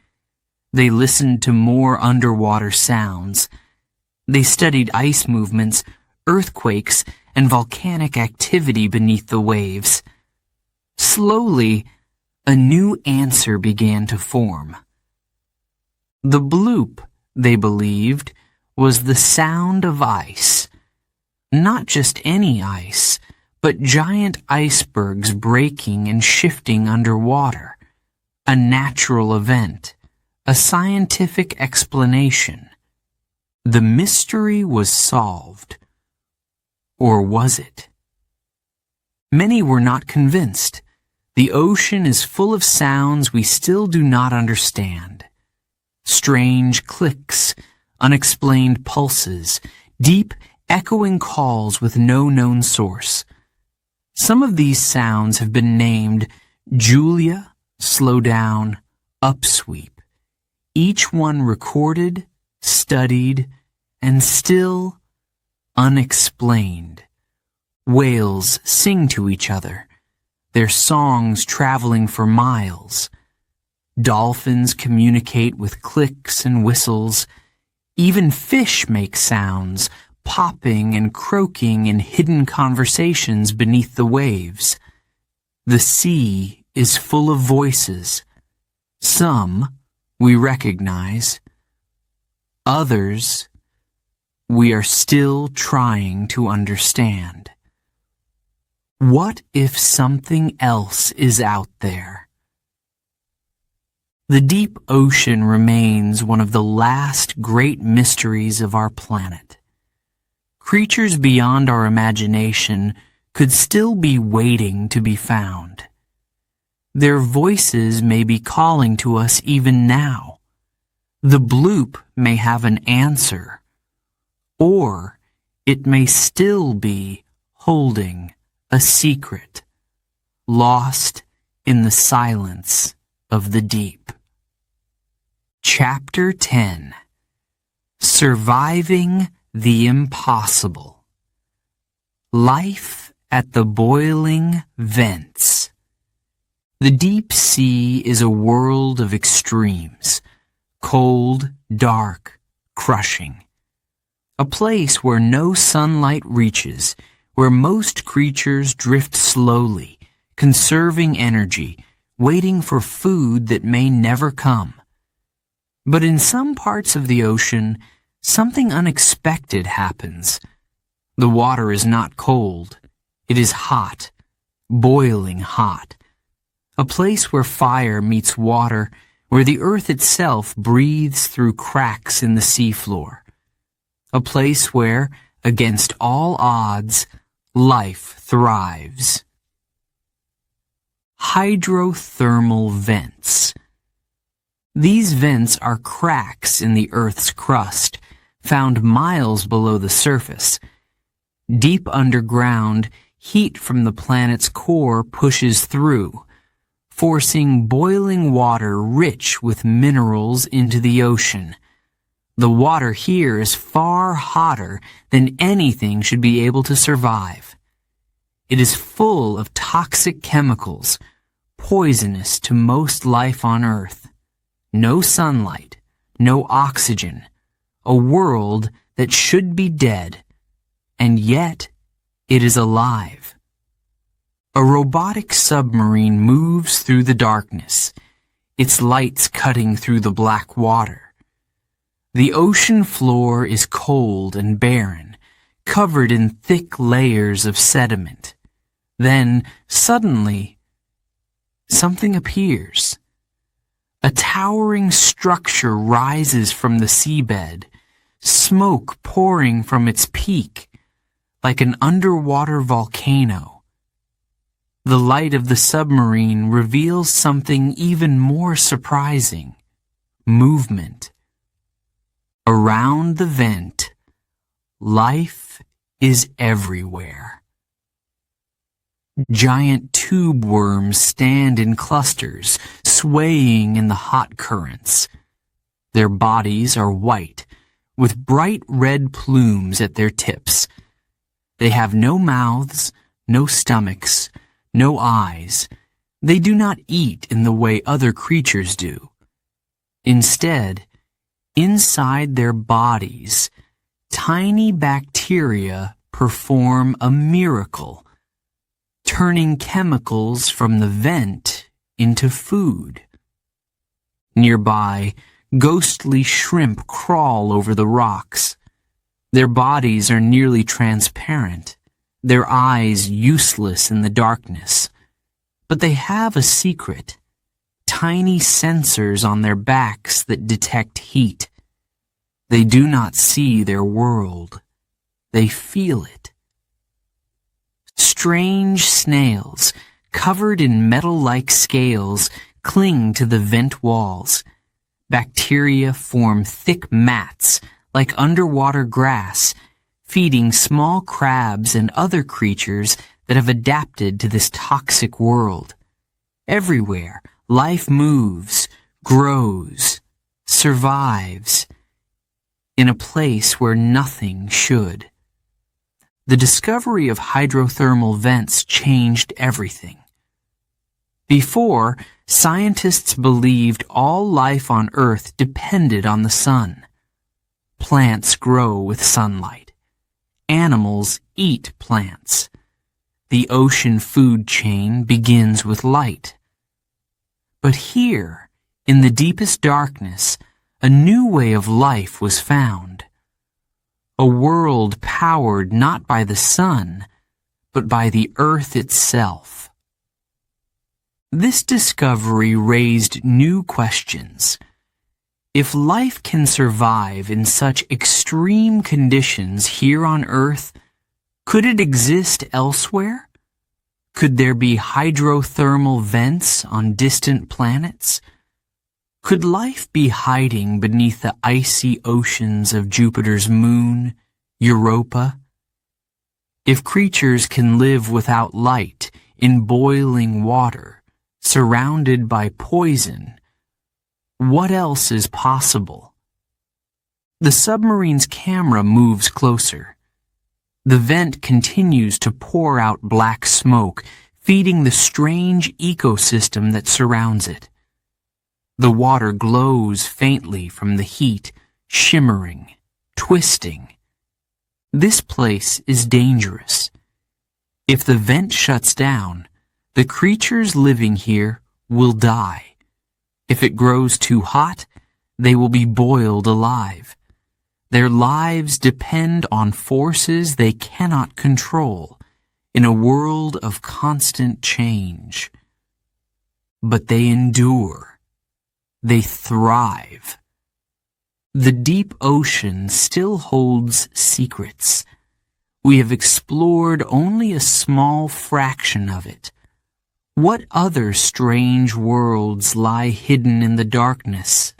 They listened to more underwater sounds. They studied ice movements, earthquakes, and volcanic activity beneath the waves. Slowly, a new answer began to form. The bloop, they believed, was the sound of ice. Not just any ice, but giant icebergs breaking and shifting underwater. A natural event, a scientific explanation. The mystery was solved. Or was it? Many were not convinced. The ocean is full of sounds we still do not understand. Strange clicks, unexplained pulses, deep, echoing calls with no known source. Some of these sounds have been named Julia, Slow Down, Upsweep, each one recorded, studied, and still unexplained. Whales sing to each other, their songs traveling for miles. Dolphins communicate with clicks and whistles. Even fish make sounds, popping and croaking in hidden conversations beneath the waves. The sea is full of voices. Some we recognize. Others we are still trying to understand. What if something else is out there? The deep ocean remains one of the last great mysteries of our planet. Creatures beyond our imagination could still be waiting to be found. Their voices may be calling to us even now. The bloop may have an answer, or it may still be holding a secret, lost in the silence of the deep. Chapter 10. Surviving the Impossible. Life at the boiling vents. The deep sea is a world of extremes, cold, dark, crushing. A place where no sunlight reaches, where most creatures drift slowly, conserving energy, waiting for food that may never come. But in some parts of the ocean, something unexpected happens. The water is not cold. It is hot, boiling hot. A place where fire meets water, where the earth itself breathes through cracks in the seafloor. A place where, against all odds, life thrives. Hydrothermal vents. These vents are cracks in the Earth's crust, found miles below the surface. Deep underground, heat from the planet's core pushes through, forcing boiling water rich with minerals into the ocean. The water here is far hotter than anything should be able to survive. It is full of toxic chemicals, poisonous to most life on Earth. No sunlight, no oxygen, a world that should be dead, and yet it is alive. A robotic submarine moves through the darkness, its lights cutting through the black water. The ocean floor is cold and barren, covered in thick layers of sediment. Then, suddenly, something appears. A towering structure rises from the seabed, smoke pouring from its peak, like an underwater volcano. The light of the submarine reveals something even more surprising: movement. Around the vent, life is everywhere. Giant tube worms stand in clusters, swaying in the hot currents. Their bodies are white, with bright red plumes at their tips. They have no mouths, no stomachs, no eyes. They do not eat in the way other creatures do. Instead, inside their bodies, tiny bacteria perform a miracle, turning chemicals from the vent into food. Nearby, ghostly shrimp crawl over the rocks. Their bodies are nearly transparent, their eyes useless in the darkness. But they have a secret: tiny sensors on their backs that detect heat. They do not see their world. They feel it. Strange snails, covered in metal-like scales, cling to the vent walls. Bacteria form thick mats, like underwater grass, feeding small crabs and other creatures that have adapted to this toxic world. Everywhere, life moves, grows, survives. in a place where nothing should. The discovery of hydrothermal vents changed everything. Before, scientists believed all life on Earth depended on the sun. Plants grow with sunlight. Animals eat plants. The ocean food chain begins with light. But here, in the deepest darkness, a new way of life was found. A world powered not by the sun, but by the earth itself. This discovery raised new questions. If life can survive in such extreme conditions here on Earth, could it exist elsewhere? Could there be hydrothermal vents on distant planets? Could life be hiding beneath the icy oceans of Jupiter's moon, Europa? If creatures can live without light in boiling water, surrounded by poison, what else is possible? The submarine's camera moves closer. The vent continues to pour out black smoke, feeding the strange ecosystem that surrounds it. The water glows faintly from the heat, shimmering, twisting. This place is dangerous. If the vent shuts down, the creatures living here will die. If it grows too hot, they will be boiled alive. Their lives depend on forces they cannot control in a world of constant change. But they endure. They thrive. The deep ocean still holds secrets. We have explored only a small fraction of it. What other strange worlds lie hidden in the darkness?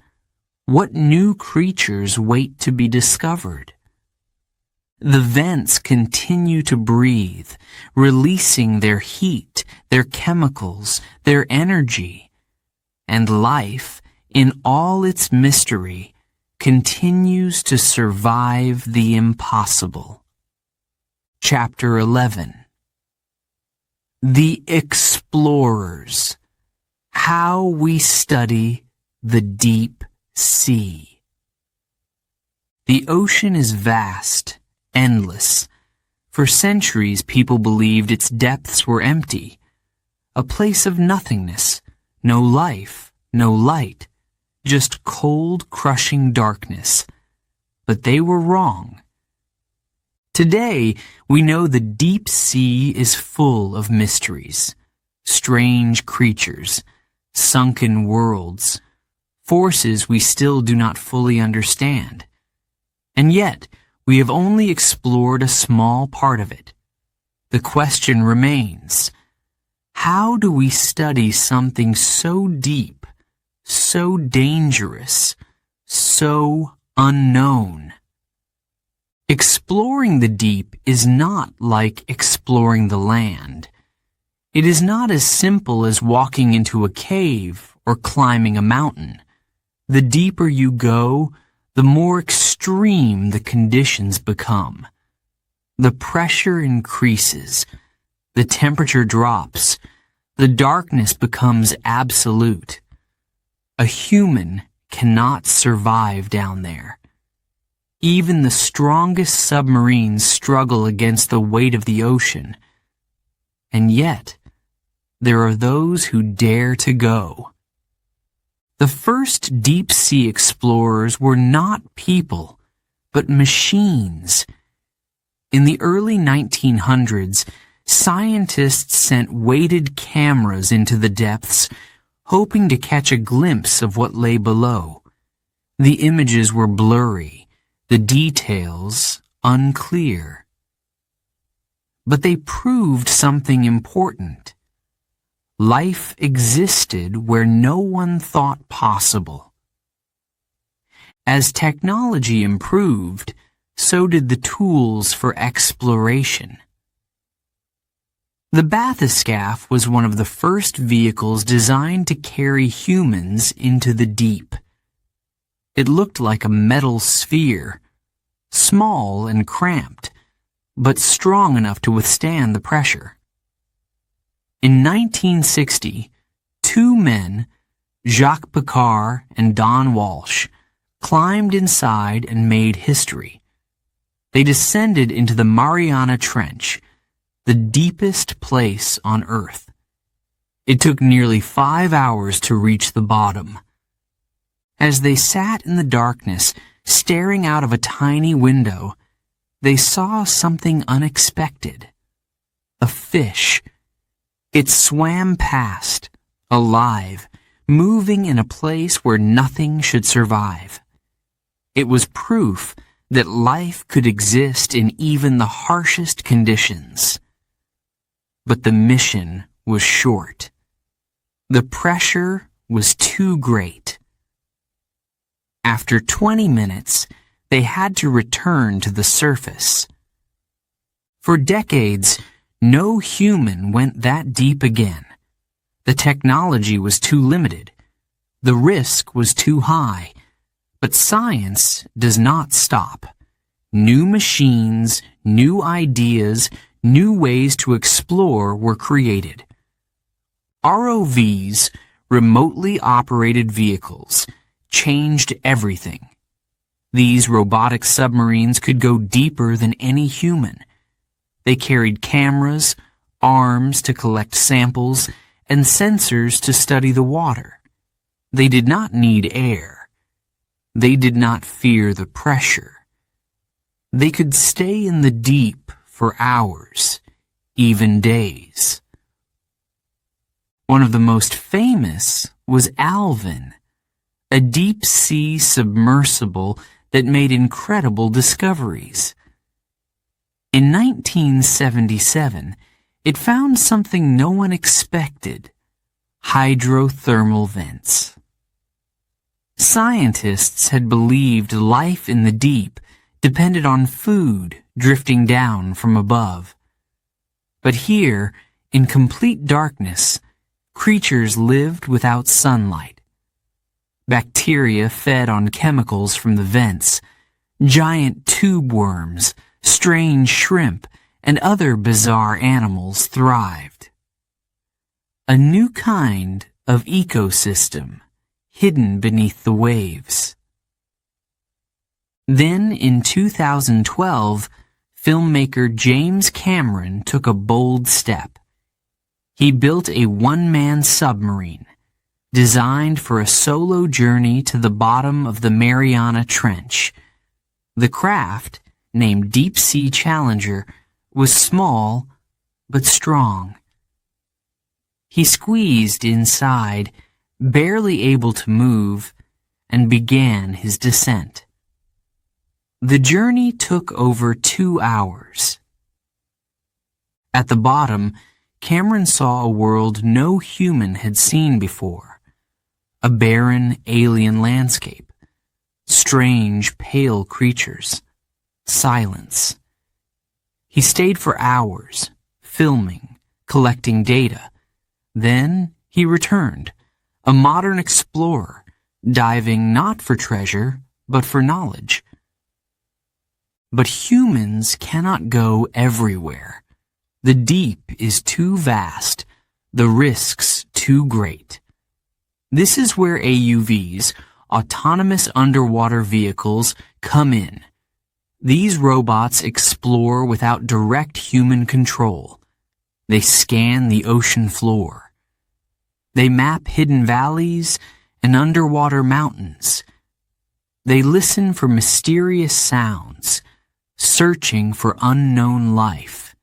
What new creatures wait to be discovered? The vents continue to breathe, releasing their heat, their chemicals, their energy. And life, in all its mystery, continues to survive the impossible. Chapter 11. The Explorers. How we study the deep sea. The ocean is vast, endless. For centuries, people believed its depths were empty, a place of nothingness, no life, no light, just cold, crushing darkness. But they were wrong. Today, we know the deep sea is full of mysteries, strange creatures, sunken worlds, forces we still do not fully understand. And yet, we have only explored a small part of it. The question remains, how do we study something so deep, so dangerous, so unknown? Exploring the deep is not like exploring the land. It is not as simple as walking into a cave or climbing a mountain. The deeper you go, the more extreme the conditions become. The pressure increases, the temperature drops, the darkness becomes absolute. A human cannot survive down there. Even the strongest submarines struggle against the weight of the ocean. And yet, there are those who dare to go. The first deep-sea explorers were not people, but machines. In the early 1900s, scientists sent weighted cameras into the depths, hoping to catch a glimpse of what lay below. The images were blurry, the details unclear. But they proved something important. Life existed where no one thought possible. As technology improved, so did the tools for exploration. The bathyscaphe was one of the first vehicles designed to carry humans into the deep. It looked like a metal sphere, small and cramped, but strong enough to withstand the pressure. In 1960, two men, Jacques Picard and Don Walsh, climbed inside and made history. They descended into the Mariana Trench, the deepest place on Earth. It took nearly 5 hours to reach the bottom. As they sat in the darkness, staring out of a tiny window, they saw something unexpected. A fish. It swam past, alive, moving in a place where nothing should survive. It was proof that life could exist in even the harshest conditions. But the mission was short. The pressure was too great. After 20 minutes, they had to return to the surface. For decades, no human went that deep again. The technology was too limited. The risk was too high. But science does not stop. New machines, new ideas, new ways to explore were created. ROVs, remotely operated vehicles, changed everything. These robotic submarines could go deeper than any human. They carried cameras, arms to collect samples, and sensors to study the water. They did not need air. They did not fear the pressure. They could stay in the deep for hours, even days. One of the most famous was Alvin, a deep-sea submersible that made incredible discoveries. In 1977, it found something no one expected: hydrothermal vents. Scientists had believed life in the deep depended on food drifting down from above. But here, in complete darkness, creatures lived without sunlight. Bacteria fed on chemicals from the vents. Giant tube worms, strange shrimp, and other bizarre animals thrived. A new kind of ecosystem hidden beneath the waves. Then, in 2012, filmmaker James Cameron took a bold step. He built a one-man submarine, designed for a solo journey to the bottom of the Mariana Trench. The craft, named Deep Sea Challenger, was small but strong. He squeezed inside, barely able to move, and began his descent. The journey took over 2 hours. At the bottom, Cameron saw a world no human had seen before. A barren, alien landscape. Strange, pale creatures. Silence. He stayed for hours, filming, collecting data. Then he returned, a modern explorer, diving not for treasure, but for knowledge. But humans cannot go everywhere. The deep is too vast, the risks too great. This is where AUVs, autonomous underwater vehicles, come in. These robots explore without direct human control. They scan the ocean floor. They map hidden valleys and underwater mountains. They listen for mysterious sounds, searching for unknown life.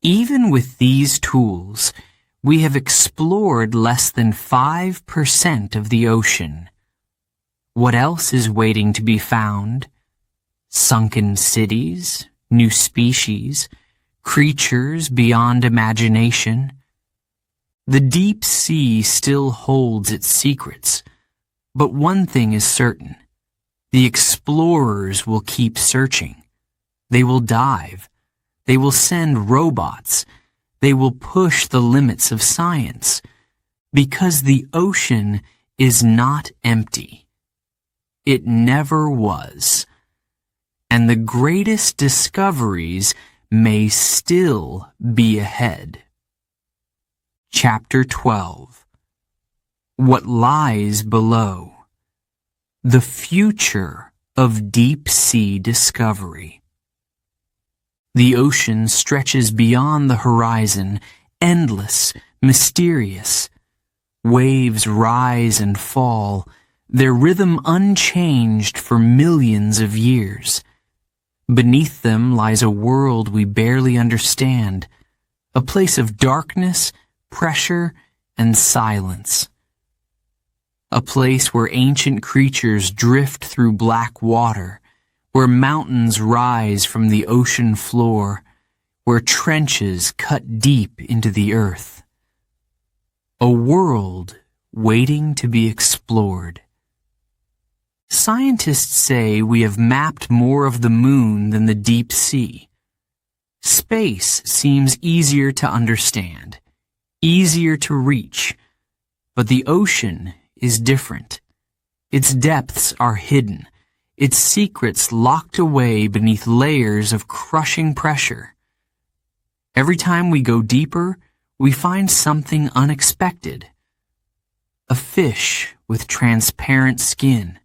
Even with these tools, we have explored less than 5% of the ocean. What else is waiting to be found? Sunken cities, new species, creatures beyond imagination. The deep sea still holds its secrets, but one thing is certain. The explorers will keep searching. They will dive. They will send robots. They will push the limits of science, because the ocean is not empty. It never was. and the greatest discoveries may still be ahead. Chapter 12. What lies below. The future of deep-sea discovery. The ocean stretches beyond the horizon, endless, mysterious. Waves rise and fall, their rhythm unchanged for millions of years. Beneath them lies a world we barely understand, a place of darkness, pressure, and silence. A place where ancient creatures drift through black water, where mountains rise from the ocean floor, where trenches cut deep into the earth. A world waiting to be explored. Scientists say we have mapped more of the moon than the deep sea. Space seems easier to understand, easier to reach, but the ocean is different. Its depths are hidden, its secrets locked away beneath layers of crushing pressure. Every time we go deeper, we find something unexpected. A fish with transparent skin,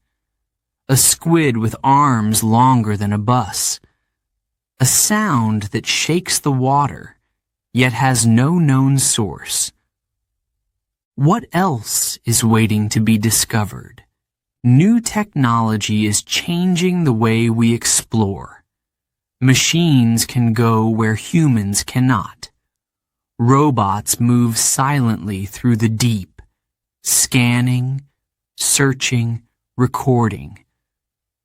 a squid with arms longer than a bus, a sound that shakes the water, yet has no known source. What else is waiting to be discovered? New technology is changing the way we explore. Machines can go where humans cannot. Robots move silently through the deep, scanning, searching, recording.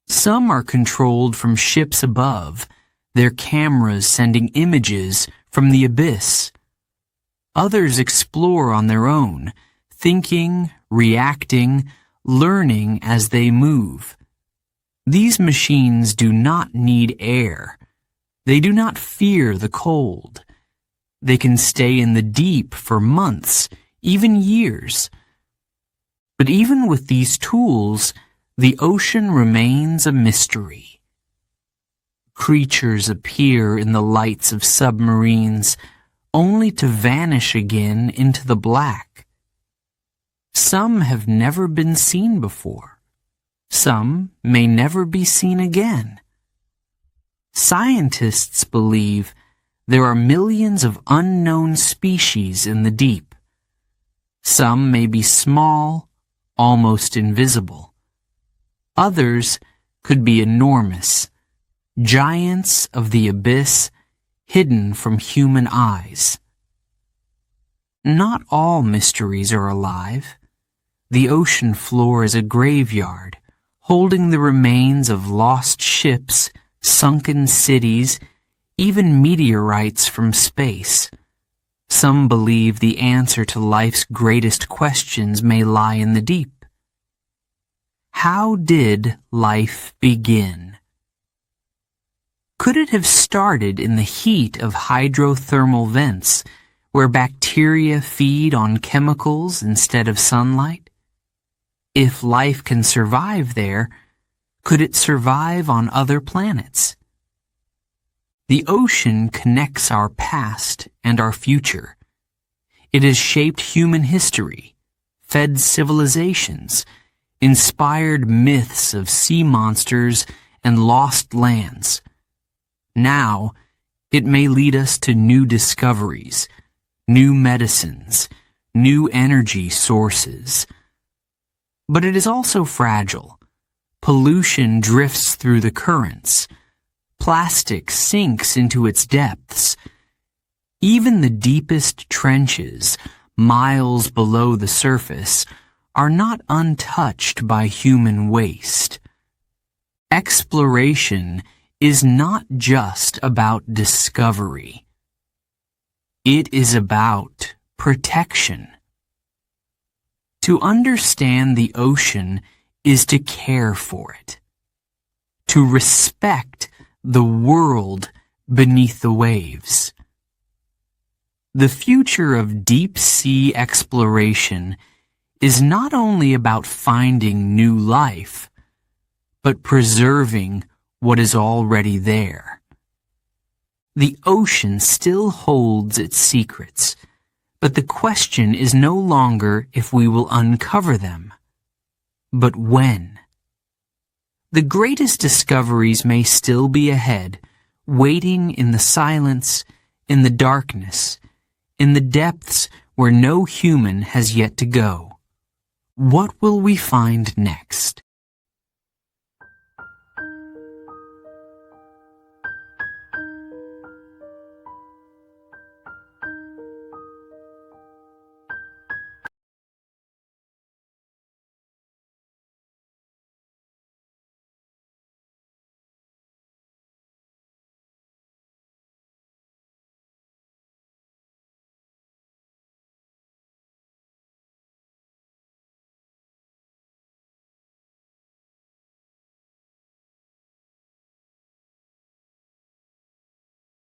Some are controlled from ships above, their cameras sending images from the abyss. Others explore on their own, thinking, reacting, learning as they move. These machines do not need air. They do not fear the cold. They can stay in the deep for months, even years. But even with these tools, the ocean remains a mystery. Creatures appear in the lights of submarines, only to vanish again into the black. Some have never been seen before. Some may never be seen again. Scientists believe there are millions of unknown species in the deep. Some may be small, almost invisible. Others could be enormous, giants of the abyss, hidden from human eyes. Not all mysteries are alive. The ocean floor is a graveyard, holding the remains of lost ships, sunken cities, even meteorites from space. Some believe the answer to life's greatest questions may lie in the deep. How did life begin? Could it have started in the heat of hydrothermal vents, where bacteria feed on chemicals instead of sunlight? If life can survive there, could it survive on other planets? The ocean connects our past and our future. It has shaped human history, fed civilizations, inspired myths of sea monsters and lost lands. Now, it may lead us to new discoveries, new medicines, new energy sources. But it is also fragile. Pollution drifts through the currents. Plastic sinks into its depths. Even the deepest trenches, miles below the surface, are not untouched by human waste. Exploration is not just about discovery. It is about protection. To understand the ocean is to care for it, to respect the world beneath the waves. The future of deep-sea exploration is not only about finding new life, but preserving what is already there. The ocean still holds its secrets, but the question is no longer if we will uncover them, but when. The greatest discoveries may still be ahead, waiting in the silence, in the darkness, in the depths where no human has yet to go. What will we find next?